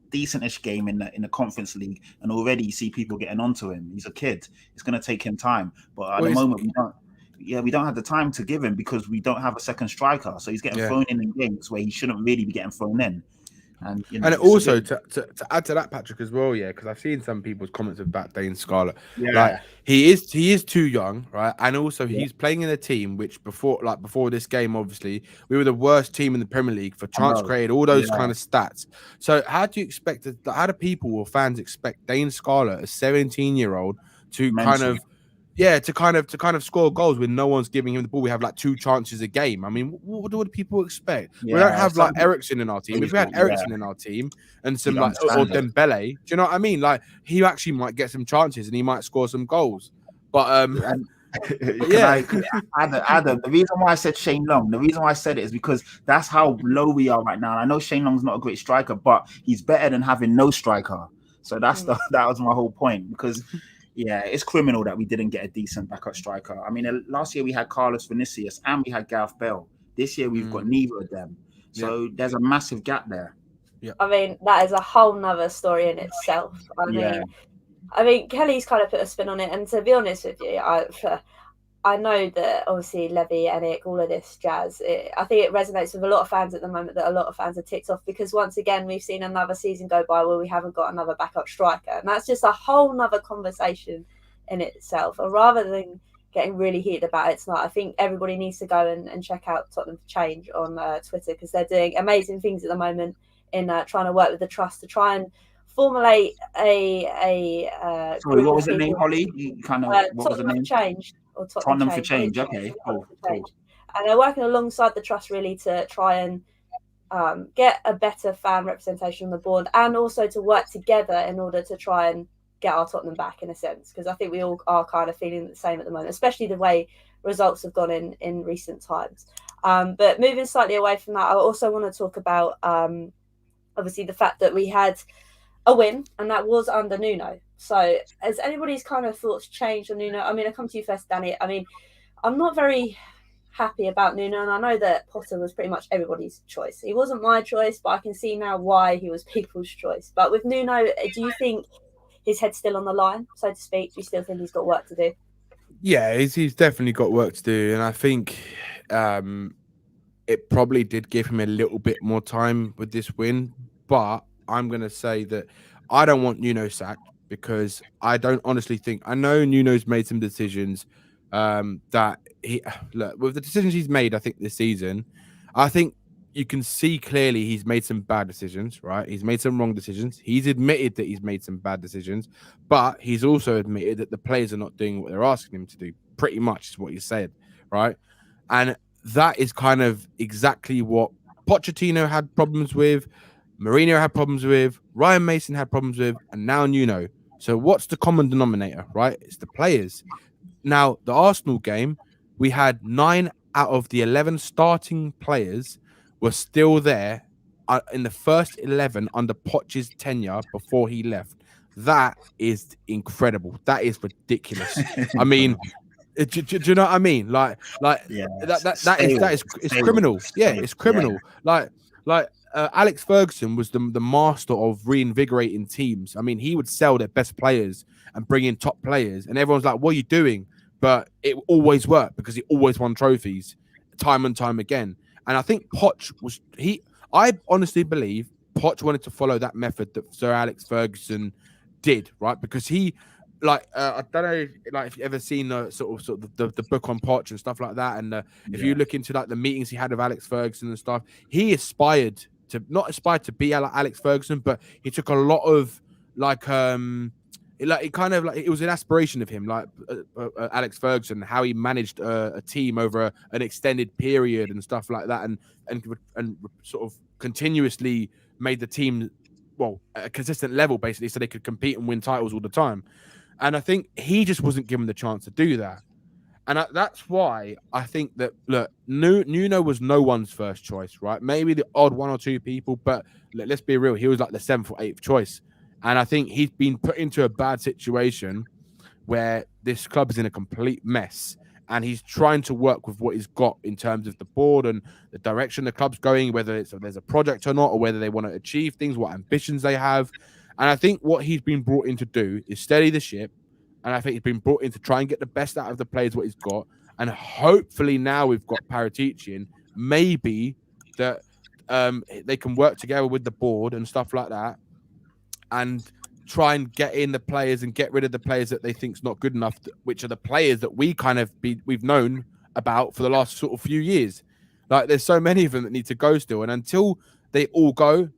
decentish game in the Conference League, and already you see people getting onto him. He's a kid. It's going to take him time, but at the moment we don't have the time to give him because we don't have a second striker. So he's getting thrown in games where he shouldn't really be getting thrown in. And also to add to that, Patrick, as well, because I've seen some people's comments about Dane Scarlett. Like he is too young, right? And also he's playing in a team which before this game, obviously, we were the worst team in the Premier League for chance created, all those kind of stats. So how do people or fans expect Dane Scarlett, a 17-year-old, to kind of score goals when no one's giving him the ball? We have like 2 chances a game. I mean, what do people expect? We don't have like Ericsson in our team. If we had Ericsson in our team and some or Dembele, do you know what I mean? Like he actually might get some chances and he might score some goals. But Adam, the reason why I said Shane Long, the reason why I said it is because that's how low we are right now. And I know Shane Long's not a great striker, but he's better than having no striker. So that was my whole point, because it's criminal that we didn't get a decent backup striker. I mean, last year we had Carlos Vinicius and we had Gareth Bale. This year we've got neither of them. So there's a massive gap there. Yeah. I mean, that is a whole nother story in itself. I mean, Kelly's kind of put a spin on it. And to be honest with you, I know that obviously Levy, Enick, all of this jazz, I think it resonates with a lot of fans at the moment, that a lot of fans are ticked off because once again, we've seen another season go by where we haven't got another backup striker. And that's just a whole nother conversation in itself. And rather than getting really heated about it tonight, I think everybody needs to go and check out Tottenham for Change on Twitter, because they're doing amazing things at the moment in trying to work with the trust to try and formulate a sorry, what was the name, Hollie? What was the name? Change. Or Tottenham for Change. Okay, cool. And they're working alongside the trust really to try and get a better fan representation on the board, and also to work together in order to try and get our Tottenham back, in a sense, because I think we all are kind of feeling the same at the moment, especially the way results have gone in recent times. But moving slightly away from that, I also want to talk about obviously the fact that we had a win, and that was under Nuno. So has anybody's kind of thoughts changed on Nuno? I mean, I come to you first, Danny. I mean, I'm not very happy about Nuno, and I know that Potter was pretty much everybody's choice. He wasn't my choice, but I can see now why he was people's choice. But with Nuno, do you think his head's still on the line, so to speak? Do you still think he's got work to do? Yeah, he's definitely got work to do, and I think it probably did give him a little bit more time with this win. But I'm going to say that I don't want Nuno sacked, because I don't honestly think, I know Nuno's made some decisions that with the decisions he's made, I think this season, I think you can see clearly he's made some bad decisions, right? He's made some wrong decisions. He's admitted that he's made some bad decisions, but he's also admitted that the players are not doing what they're asking him to do. Pretty much is what he said, right? And that is kind of exactly what Pochettino had problems with, Mourinho had problems with, Ryan Mason had problems with, and now Nuno. So what's the common denominator, right? It's the players. Now, the Arsenal game, we had 9 out of the 11 starting players were still there in the first 11 under Poch's tenure before he left. That is incredible. That is ridiculous. I mean, do you know what I mean? That is criminal. Yeah, it's criminal. Like Alex Ferguson was the master of reinvigorating teams. I mean, he would sell their best players and bring in top players, and everyone's like, "What are you doing?" But it always worked because he always won trophies time and time again. And I think Poch was I honestly believe Poch wanted to follow that method that Sir Alex Ferguson did, right? Because he, I don't know, like if you've ever seen the the book on Poch and stuff like that, and if you look into like the meetings he had with Alex Ferguson and stuff, he not aspired to be like Alex Ferguson, but he took a lot of it was an aspiration of him, Alex Ferguson, how he managed a team over an extended period and stuff like that, and sort of continuously made the team at a consistent level, basically, so they could compete and win titles all the time. And I think he just wasn't given the chance to do that. And that's why I think that, look, Nuno was no one's first choice, right? Maybe the odd one or two people, but let's be real, he was like the 7th or 8th choice. And I think he's been put into a bad situation where this club is in a complete mess. And he's trying to work with what he's got in terms of the board and the direction the club's going, whether there's a project or not, or whether they want to achieve things, what ambitions they have. And I think what he's been brought in to do is steady the ship. And I think he's been brought in to try and get the best out of the players, what he's got. And hopefully now we've got Paratici, maybe that they can work together with the board and stuff like that and try and get in the players and get rid of the players that they think's not good enough, which are the players that we've known about for the last sort of few years. Like, there's so many of them that need to go still. And until they all go,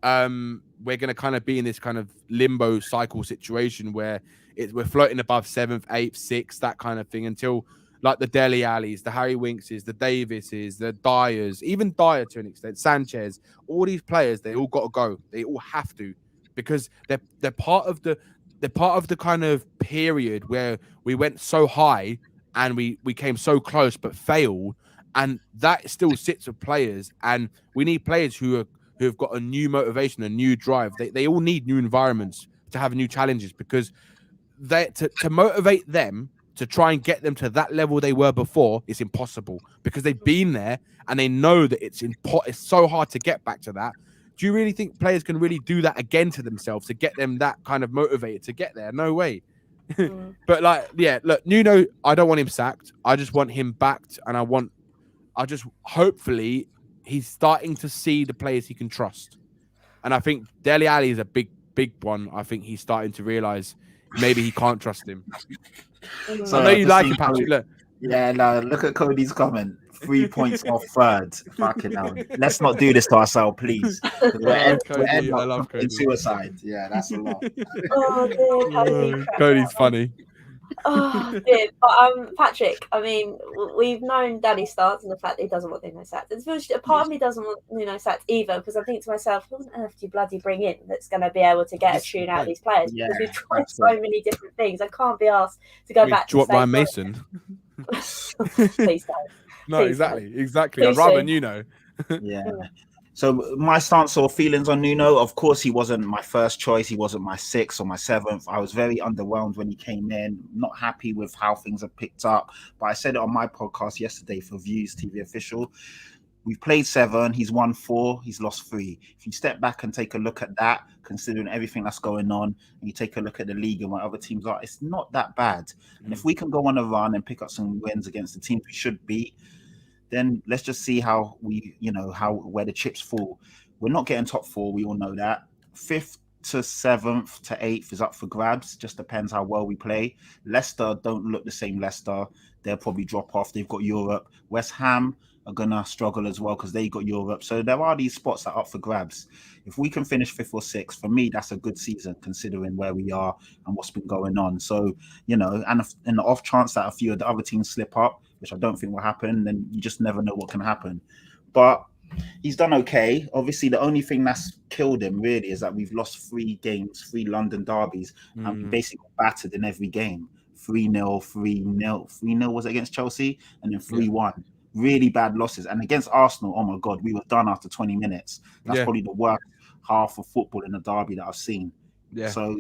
we're going to kind of be in this kind of limbo cycle situation where we're floating above 7th, 8th, 6th, that kind of thing, until like the Dele Allis, the Harry Winkses, the Davises, the Diers, even Dier to an extent, Sanchez, all these players, they all got to go. They all have to, because they're part of the kind of period where we went so high and we came so close but failed, and that still sits with players. And we need players who have got a new motivation, a new drive. They all need new environments to have new challenges, because to motivate them to try and get them to that level they were before, it's impossible, because they've been there and they know that it's so hard to get back to that. Do you really think players can really do that again to themselves to get them that kind of motivated to get there? No way. But look, Nuno, I don't want him sacked. I just want him backed, and hopefully he's starting to see the players he can trust. And I think Dele Alli is a big one. I think he's starting to realize maybe he can't trust him. So I know you like him, Patrick. Look. Yeah, no, look at Cody's comment. 3 points off third. Fucking hell. Let's not do this to ourselves, please. We're in suicide. Yeah, that's a lot. Cody's funny. Oh, dear. But Patrick, I mean, we've known Danny's stance and the fact that he doesn't want Nuno sacked. A part of me doesn't want Nuno sacked either, because I think to myself, who on earth do you bloody bring in that's going to be able to get a tune out of these players? Because we've tried so many different things. I can't be asked to go back to drop Ryan Mason. Please don't. No, exactly. I'd rather Nuno. Yeah. So my stance or feelings on Nuno, of course, he wasn't my first choice. He wasn't my 6th or my 7th. I was very underwhelmed when he came in. Not happy with how things have picked up. But I said it on my podcast yesterday for Views TV Official. We've played 7. He's won 4. He's lost 3. If you step back and take a look at that, considering everything that's going on, and you take a look at the league and what other teams are, it's not that bad. And if we can go on a run and pick up some wins against the teams we should beat, then let's just see how where the chips fall. We're not getting top 4. We all know that. 5th to 7th to 8th is up for grabs. Just depends how well we play. Leicester don't look the same Leicester. They'll probably drop off. They've got Europe. West Ham are going to struggle as well because they got Europe. So there are these spots that are up for grabs. If we can finish 5th or 6th, for me, that's a good season considering where we are and what's been going on. So, and in the off chance that a few of the other teams slip up, which I don't think will happen, then you just never know what can happen. But he's done okay. Obviously, the only thing that's killed him really is that we've lost 3 games, 3 London derbies, and we basically got battered in every game. 3-0, 3-0. 3-0 was it against Chelsea, and then 3-1. Really bad losses. And against Arsenal, oh my God, we were done after 20 minutes. That's probably the worst half of football in a derby that I've seen. Yeah. So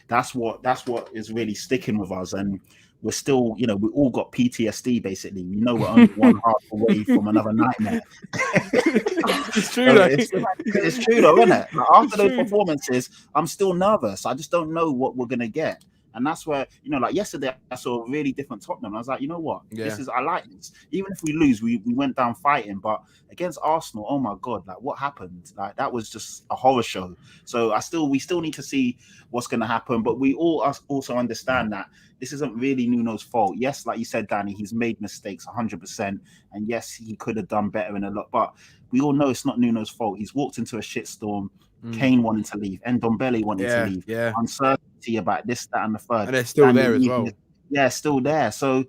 that's what is really sticking with us. And we're still, you know, we all got PTSD basically. We know we're only one half away from another nightmare. It's true, though. It's true though, isn't it? Like, after those performances, I'm still nervous. I just don't know what we're gonna get. And that's where, you know, like yesterday, I saw a really different Tottenham. I was like, you know what? I like this. Even if we lose, we went down fighting. But against Arsenal, oh my God, like what happened? Like that was just a horror show. So we still need to see what's going to happen. But we all also understand that this isn't really Nuno's fault. Yes, like you said, Danny, he's made mistakes 100%. And yes, he could have done better in a lot. But we all know it's not Nuno's fault. He's walked into a shitstorm. Kane wanted to leave, and Ndombele wanted to leave. Yeah. Uncertainty about this, that, and the third. And they're still there as well. Yeah, still there. So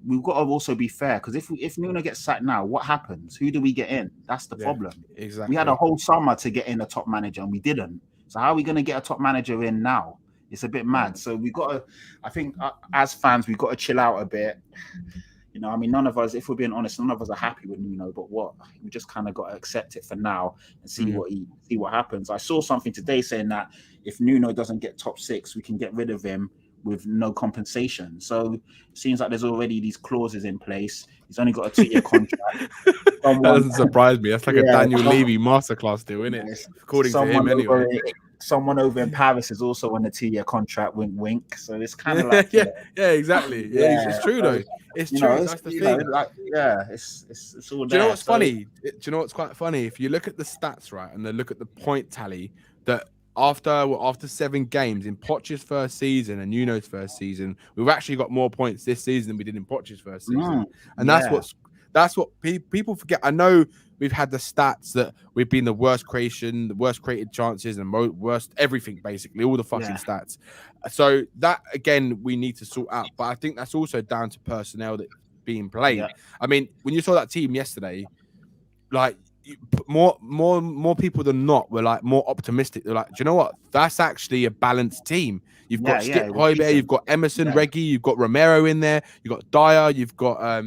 we've got to also be fair, because if Nuno gets sacked now, what happens? Who do we get in? That's the problem. Exactly. We had a whole summer to get in a top manager, and we didn't. So how are we going to get a top manager in now? It's a bit mad. So we got to, I think, as fans, we've got to chill out a bit. You know, I mean, none of us, if we're being honest, none of us are happy with Nuno, but we just kind of got to accept it for now and see what happens. I saw something today saying that if Nuno doesn't get top 6, we can get rid of him with no compensation. So it seems like there's already these clauses in place. He's only got a 2-year contract. That doesn't surprise me. That's like a Daniel Levy masterclass deal, isn't it? According to him, anyway. Someone over in Paris is also on a 2-year contract, wink, wink. So it's kind of like yeah, exactly. Yeah, it's true though. It's true. That's the thing. It's all. Do you know what's funny? Do you know what's quite funny? If you look at the stats, right, and then look at the point tally, that after 7 games in Poch's first season and Nuno's first season, we've actually got more points this season than we did in Poch's first season, and that's what people forget. I know we've had the stats that we've been the worst creation, the worst created chances, and worst everything, basically, all the fucking stats. So that, again, we need to sort out. But I think that's also down to personnel that's being played. Yeah. I mean, when you saw that team yesterday, like, more people than not were like more optimistic. They're like, do you know what? That's actually a balanced team. You've got Skip Højbjerg, you've got Emerson, Reggie, you've got Romero in there, you've got Dier, you've got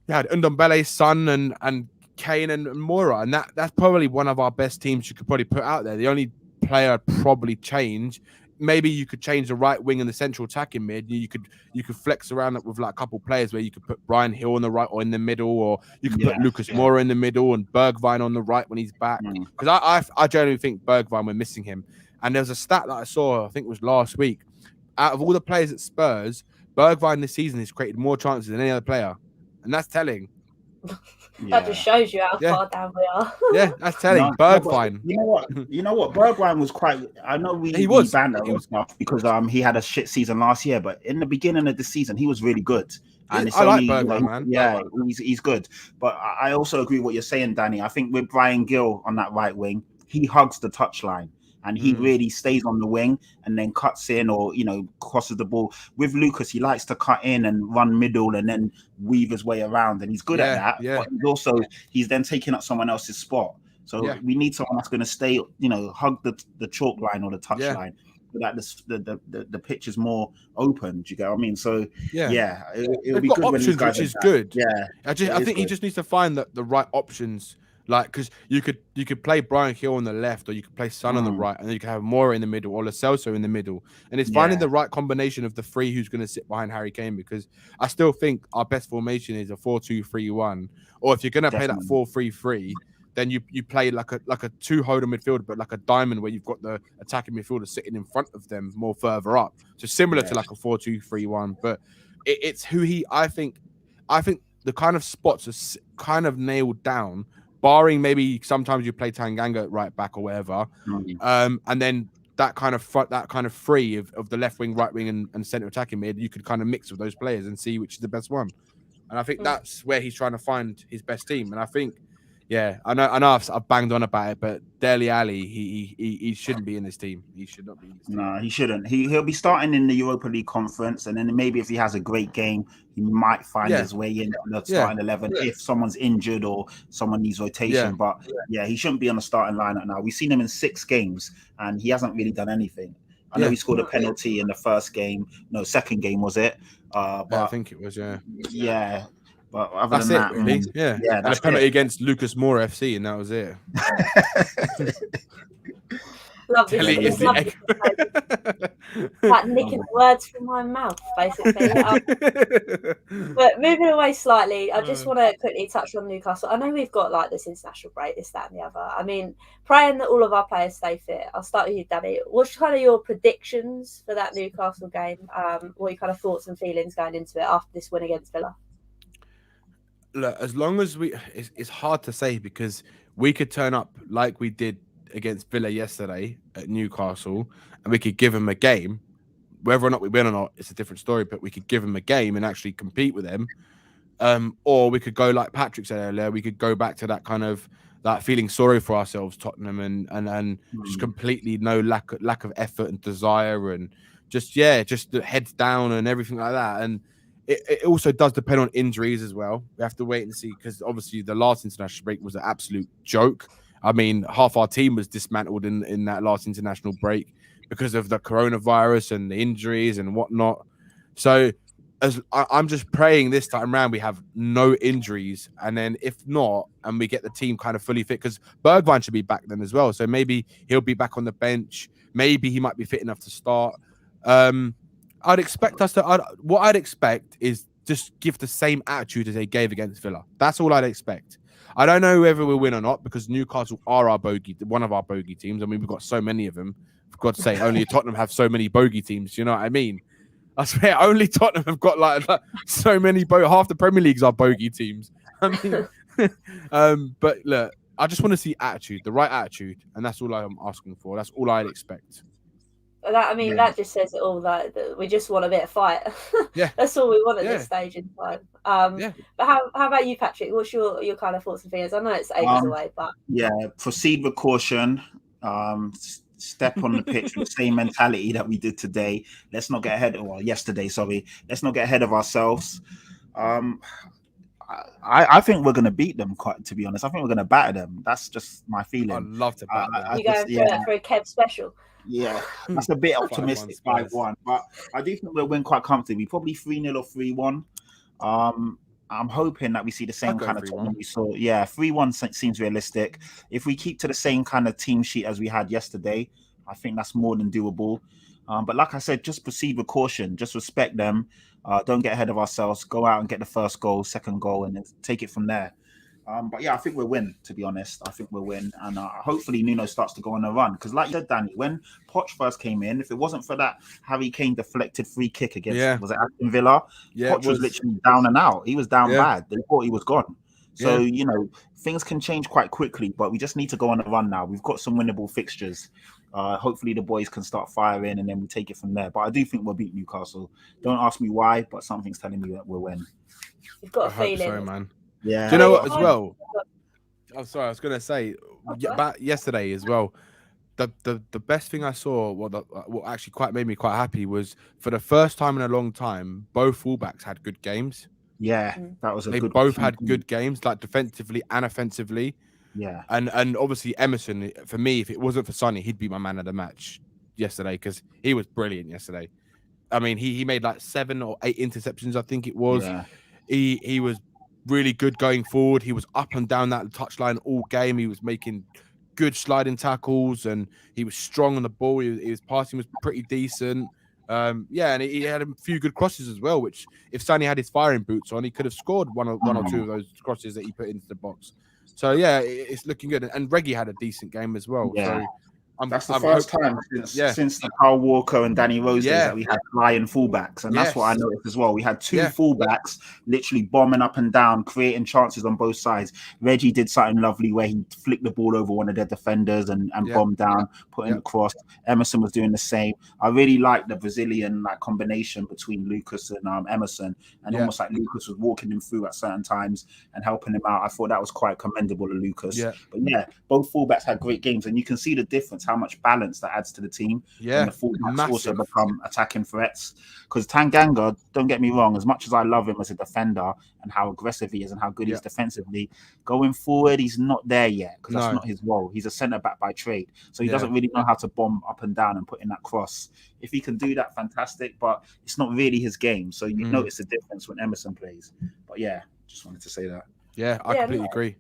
Ndombele's son and Kane and Mora, and that's probably one of our best teams you could probably put out there. The only player I'd probably change, maybe you could change the right wing and the central attacking mid. You could flex around with like a couple players where you could put Brian Hill on the right or in the middle, or you could put Lucas Moura in the middle and Bergwijn on the right when he's back. Because I generally think Bergwijn, we're missing him. And there was a stat that I saw, I think it was last week. Out of all the players at Spurs, Bergwijn this season has created more chances than any other player, and that's telling. That just shows you how far down we are. Yeah, that's telling. Bergwijn. You know what? Bergwijn was quite. I know we banned him stuff because he had a shit season last year, but in the beginning of the season he was really good. And it's like Bergwijn, man. Yeah, he's good. But I also agree with what you're saying, Danny. I think with Brian Gill on that right wing, he hugs the touchline. And he really stays on the wing and then cuts in or, crosses the ball. With Lucas, he likes to cut in and run middle and then weave his way around. And he's good at that. Yeah. But he's then taking up someone else's spot. So we need someone that's going to stay, hug the chalk line or the touch line so that the pitch is more open. Do you get what I mean? So, it'll be good when these guys which is good. Yeah. I think he just needs to find the right options. Like, because you could play Brian Hill on the left, or you could play Son on the right, and then you can have Moura in the middle, or Lo Celso in the middle. And it's finding the right combination of the three who's going to sit behind Harry Kane, because I still think our best formation is a 4-2-3-1. Or if you're going to play that 4-3-3, then you play like a two-holder midfield, but like a diamond where you've got the attacking midfielder sitting in front of them more further up. So similar to like a 4-2-3-1. But it's who I think the kind of spots are kind of nailed down, barring maybe sometimes you play Tanganga right back or whatever, and then that kind of free of the left wing, right wing, and centre attacking mid, you could kind of mix with those players and see which is the best one. And I think that's where he's trying to find his best team. And I think, I know I've banged on about it, but Dele Alli, he shouldn't be in this team. He should not be in this team. No, he shouldn't. He'll be starting in the Europa League conference, and then maybe if he has a great game, he might find his way in the starting 11 if someone's injured or someone needs rotation. But he shouldn't be on the starting lineup now. We've seen him in 6 games, and he hasn't really done anything. I know he scored a penalty in the second game, was it? But I think it was, Yeah. But other that's than it, that, really. And a penalty against Lucas Moura FC, and that was it. love this. Dele is the egg. Like nicking words from my mouth, basically. But moving away slightly, I just want to quickly touch on Newcastle. I know we've got like this international break, this, that, and the other. I mean, praying that all of our players stay fit. I'll start with you, Danny. What's kind of your predictions for that Newcastle game? What are your kind of thoughts and feelings going into it after this win against Villa? Look, as long as it's hard to say because we could turn up like we did against Villa yesterday at Newcastle and we could give them a game. Whether or not we win or not, it's a different story, but we could give them a game and actually compete with them. Or we could go like Patrick said earlier, we could go back to that kind of that feeling sorry for ourselves, Tottenham, and just completely no lack of effort and desire and just the heads down and everything like that. And it also does depend on injuries as well. We have to wait and see because obviously the last international break was an absolute joke. I mean, half our team was dismantled in that last international break because of the coronavirus and the injuries and whatnot. So I'm just praying this time around we have no injuries. And then if not, and we get the team kind of fully fit, because Bergwijn should be back then as well. So maybe he'll be back on the bench. Maybe he might be fit enough to start. I'd expect us to. What I'd expect is just give the same attitude as they gave against Villa. That's all I'd expect. I don't know whether we'll win or not because Newcastle are one of our bogey teams. I mean, we've got so many of them. For God's sake, only Tottenham have so many bogey teams. You know what I mean? I swear, only Tottenham have got like so many. Half the Premier Leagues are bogey teams. I mean, but look, I just want to see attitude, the right attitude, and that's all I'm asking for. That's all I'd expect. That just says it all. That we just want a bit of fight. Yeah, that's all we want at this stage in time. But how about you, Patrick? What's your kind of thoughts and feelings? I know it's ages away, but proceed with caution. Step on the pitch with the same mentality that we did today. Let's not get ahead. Yesterday, sorry. Let's not get ahead of ourselves. I think we're going to beat them. Quite to be honest, I think we're going to batter them. That's just my feeling. I'd love to batter them. You going for a Kev special? Yeah, that's a bit optimistic. 5-1, but I do think we'll win quite comfortably. Probably 3-0 or 3-1. I'm hoping that we see the same kind of team we saw. Yeah, 3-1 seems realistic. If we keep to the same kind of team sheet as we had yesterday, I think that's more than doable. But like I said, just proceed with caution. Just respect them. Don't get ahead of ourselves. Go out and get the first goal, second goal, and then take it from there. But yeah, I think we'll win, to be honest. I think we'll win. And hopefully Nuno starts to go on a run. Because like you said, Danny, when Poch first came in, if it wasn't for that Harry Kane deflected free kick against, was it Aston Villa? Poch was literally down and out. He was down bad. They thought he was gone. So, you know, things can change quite quickly, but we just need to go on a run now. We've got some winnable fixtures. Hopefully the boys can start firing and then we take it from there. But I do think we'll beat Newcastle. Don't ask me why, but something's telling me that we'll win. You've got a feeling. So, man. Yeah. Do you know what as well? I'm sorry, I was going to say about yesterday as well. The best thing I saw, what actually made me quite happy was for the first time in a long time, both fullbacks had good games. Yeah, that was They both had good games, like defensively and offensively. Yeah, and obviously Emerson, for me, if it wasn't for Sonny, he'd be my man of the match yesterday because he was brilliant yesterday. I mean, he made like 7 or 8 interceptions, I think it was. Yeah. He was really good going forward. He was up and down that touchline all game. He was making good sliding tackles and he was strong on the ball. His passing was pretty decent. And he had a few good crosses as well, which if Sonny had his firing boots on, he could have scored one or two of those crosses that he put into the box. So, yeah, it's looking good. And Reggie had a decent game as well. Yeah. So that's the first time since the Kyle Walker and Danny Rose days that we had flying fullbacks. And that's what I noticed as well. We had 2 fullbacks literally bombing up and down, creating chances on both sides. Reggie did something lovely where he flicked the ball over one of their defenders and bombed down, put in the cross. Emerson was doing the same. I really liked the Brazilian combination between Lucas and Emerson. And almost like Lucas was walking him through at certain times and helping him out. I thought that was quite commendable of Lucas. Yeah. But yeah, both fullbacks had great games. And you can see the difference, how much balance that adds to the team. Yeah, and the fullbacks also become attacking threats. Because Tanganga, don't get me wrong, as much as I love him as a defender and how aggressive he is and how good he is defensively, going forward, he's not there yet because that's not his role. He's a centre-back by trade. So he doesn't really know how to bomb up and down and put in that cross. If he can do that, fantastic, but it's not really his game. So you notice the difference when Emerson plays. But yeah, just wanted to say that. Yeah, I completely agree.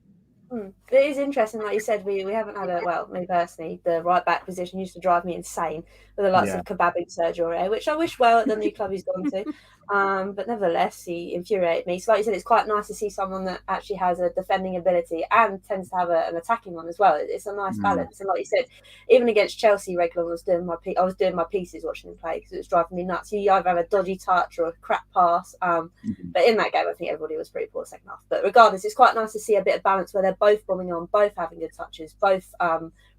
It is interesting, like you said, we haven't had me personally, the right back position used to drive me insane with the likes of kebabbing Sergio, which I wish well at the new club he's gone to. But nevertheless, he infuriated me. So like you said, it's quite nice to see someone that actually has a defending ability and tends to have an attacking one as well. It's a nice balance. And like you said, even against Chelsea regularly, I was doing my pieces watching him play because it was driving me nuts. You either have a dodgy touch or a crap pass. But in that game, I think everybody was pretty poor second half. But regardless, it's quite nice to see a bit of balance where they're both bombing on, both having good touches, both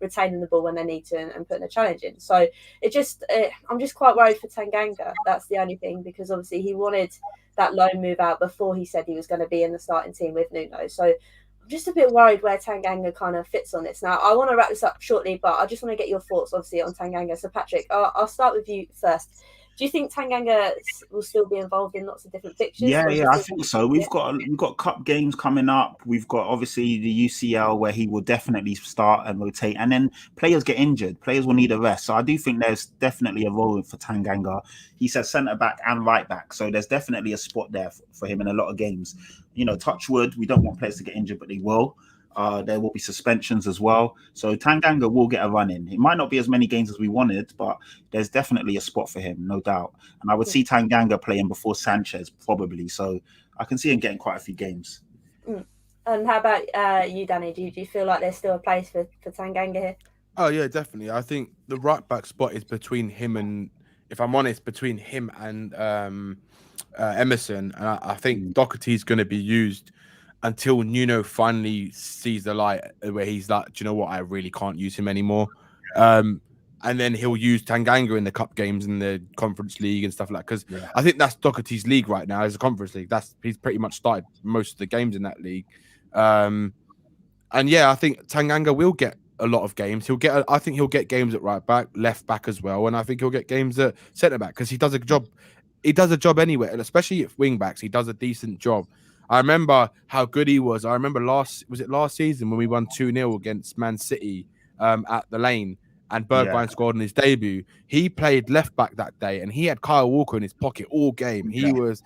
retaining the ball when they need to and putting a challenge in. So I'm just quite worried for Tanganga. That's the only thing, because obviously he wanted that loan move out before he said he was going to be in the starting team with Nuno. So I'm just a bit worried where Tanganga kind of fits on this. Now, I want to wrap this up shortly, but I just want to get your thoughts, obviously, on Tanganga. So, Patrick, I'll start with you first. Do you think Tanganga will still be involved in lots of different fixtures? Yeah, I think so. We've got cup games coming up. We've got obviously the UCL where he will definitely start and rotate, and then players get injured. Players will need a rest. So I do think there's definitely a role for Tanganga. He says centre back and right back, so there's definitely a spot there for him in a lot of games. Touch wood. We don't want players to get injured, but they will. There will be suspensions as well. So Tanganga will get a run in. It might not be as many games as we wanted, but there's definitely a spot for him, no doubt. And I would see Tanganga playing before Sanchez, probably. So I can see him getting quite a few games. And how about you, Danny? Do you feel like there's still a place for Tanganga here? Oh, yeah, definitely. I think the right back spot is between him and, if I'm honest, between him and Emerson. And I think Doherty's going to be used until Nuno finally sees the light where he's like, do you know what? I really can't use him anymore. And then he'll use Tanganga in the cup games and the Conference League and stuff like that. Because I think that's Doherty's league right now, as a Conference League. He's pretty much started most of the games in that league. And yeah, I think Tanganga will get a lot of games. I think he'll get games at right back, left back as well. And I think he'll get games at centre back because he does a job. He does a job anywhere, and especially at wing backs, he does a decent job. I remember how good he was. I remember last season when we won 2-0 against Man City at the Lane, and Bergwijn scored in his debut. He played left back that day, and he had Kyle Walker in his pocket all game. He was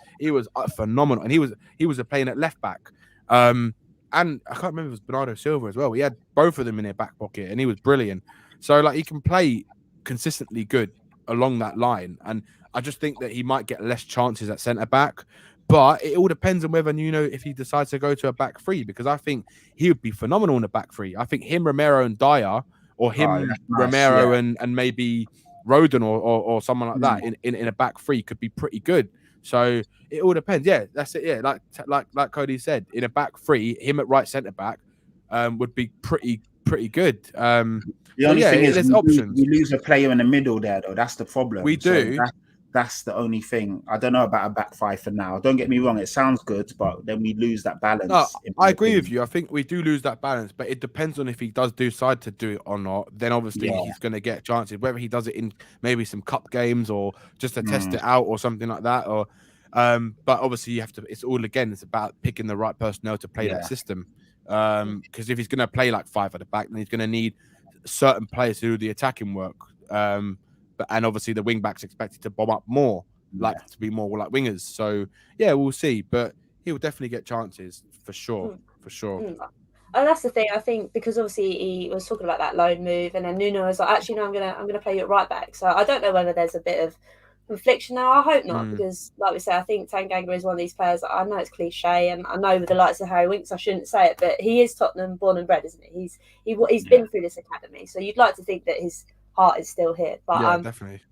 phenomenal, and he was playing at left back. And I can't remember if it was Bernardo Silva as well. He had both of them in their back pocket, and he was brilliant. So like he can play consistently good along that line, and I just think that he might get less chances at centre back. But it all depends on whether Nuno, if he decides to go to a back three, because I think he would be phenomenal in a back three. I think him, Romero and Dier, or him, Romero and maybe Rodon or someone like that in a back three could be pretty good. So it all depends. Yeah, that's it. Yeah, like Cody said, in a back three, him at right centre back would be pretty good. The only thing is, we lose a player in the middle there, though. That's the problem. We do. That's the only thing. I don't know about a back five for now. Don't get me wrong; it sounds good, but then we lose that balance. No, I agree with you. I think we do lose that balance, but it depends on if he does decide to do it or not. Then obviously he's going to get chances. Whether he does it in maybe some cup games or just to test it out or something like that. Or, but obviously you have to. It's all again. It's about picking the right personnel to play that system. Because if he's going to play like five at the back, then he's going to need certain players to do the attacking work. And obviously the wing backs expected to bomb up more, to be more like wingers. So yeah, we'll see. But he'll definitely get chances for sure. And that's the thing. I think because obviously he was talking about that loan move, and then Nuno was like, actually no, I'm gonna play you at right back. So I don't know whether there's a bit of confliction now. I hope not, because like we say, I think Tanganga is one of these players. I know it's cliche, and I know with the likes of Harry Winks, I shouldn't say it, but he is Tottenham born and bred, isn't he? He's been through this academy, so you'd like to think that his heart is still here. But definitely.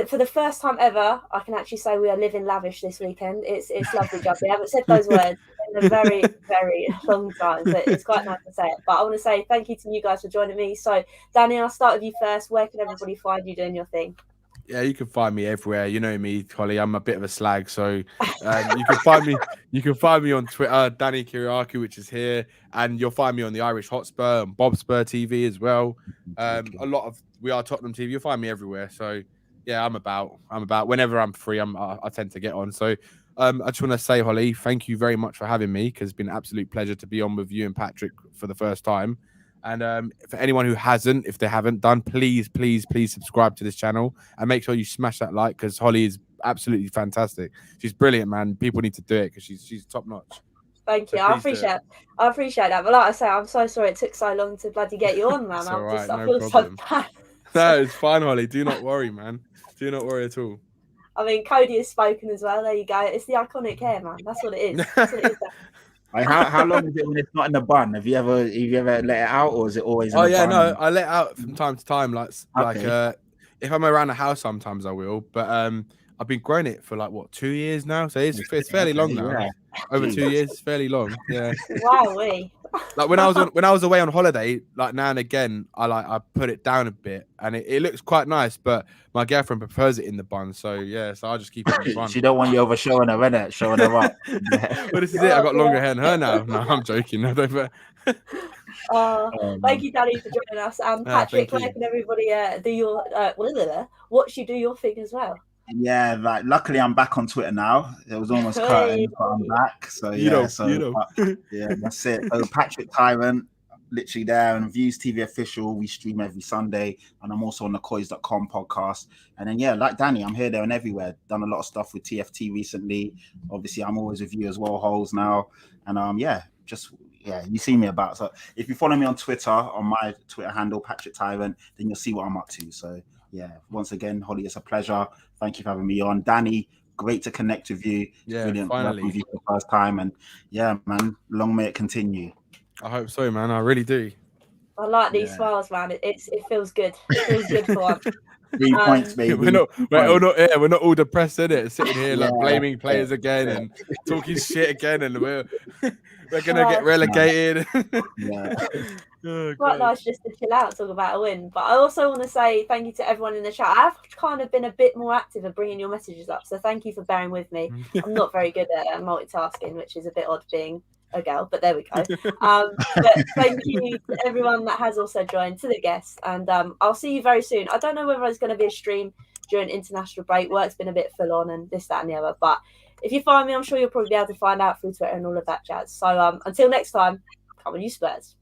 For the first time ever, I can actually say we are living lavish this weekend. It's lovely, Judd. We haven't said those words in a very, very long time, so it's quite nice to say it. But I want to say thank you to you guys for joining me. So, Danny, I'll start with you first. Where can everybody find you doing your thing? Yeah, you can find me everywhere. You know me, Hollie. I'm a bit of a slag, so you can find me. You can find me on Twitter, Danny Kiriaki, which is here, and you'll find me on the Irish Hotspur and Bob Spur TV as well. A lot of We Are Tottenham TV. You'll find me everywhere. So yeah, I'm about. Whenever I'm free, I tend to get on. So I just want to say, Hollie, thank you very much for having me, because it's been an absolute pleasure to be on with you and Patrick for the first time. And for anyone who hasn't, if they haven't done, please subscribe to this channel and make sure you smash that like, because Hollie is absolutely fantastic. She's brilliant, man. People need to do it because she's top notch. Thank you. I appreciate that. But like I say, I'm so sorry it took so long to bloody get you on, man. It's all right, I no feel problem. so bad. No, it's fine, Hollie. Do not worry, man. Do not worry at all. I mean, Cody has spoken as well. There you go. It's the iconic hair, man. That's what it is. That's what it is. How long is it when it's not in the bun? Have you ever let it out, or is it always in the bun? No, I let it out from time to time. If I'm around the house, sometimes I will. But I've been growing it for 2 years now, so it's fairly long now. Yeah. Over 2 years, it's fairly long. Yeah. Wow, Like when I was away on holiday, like now and again, I put it down a bit, and it looks quite nice. But my girlfriend prefers it in the bun, so yeah, so I just keep it in the bun. She don't want you over showing her, innit? Showing her up. Well, this is it. I got longer hair than her now. No, I'm joking. I don't. Thank you, Danny, for joining us. And Patrick, where can everybody do your watch you do your thing as well? Yeah, luckily I'm back on Twitter now. It was almost curtains, but I'm back. So yeah, yeah, that's it. So Patrick Tyrant, literally there, and Views TV official. We stream every Sunday, and I'm also on the COYS.com podcast. And then like Danny, I'm here, there, and everywhere. Done a lot of stuff with TFT recently. Obviously, I'm always with you as well, Holes now. And you see me about. So if you follow me on Twitter, on my Twitter handle, Patrick Tyrant, then you'll see what I'm up to. So yeah, once again, Hollie, it's a pleasure. Thank you for having me on. Danny, great to connect with you. Yeah, brilliant finally. With you for the first time. And yeah, man, long may it continue. I hope so, man. I really do. I like these smiles, man. It feels good. It feels good for one. 3 points, baby. We're not all depressed, in it, sitting here blaming players again and talking shit again, and we're gonna get relegated. Quite nice just to chill out, talk about a win. But I also want to say thank you to everyone in the chat. I've kind of been a bit more active at bringing your messages up, so thank you for bearing with me. I'm not very good at multitasking, which is a bit odd being a girl, but there we go. But thank you to everyone that has also joined, to the guests, and I'll see you very soon. I don't know whether there's going to be a stream during international break. Work's been a bit full on and this, that, and the other, but if you find me, I'm sure you'll probably be able to find out through Twitter and all of that jazz. So until next time, come on, you Spurs.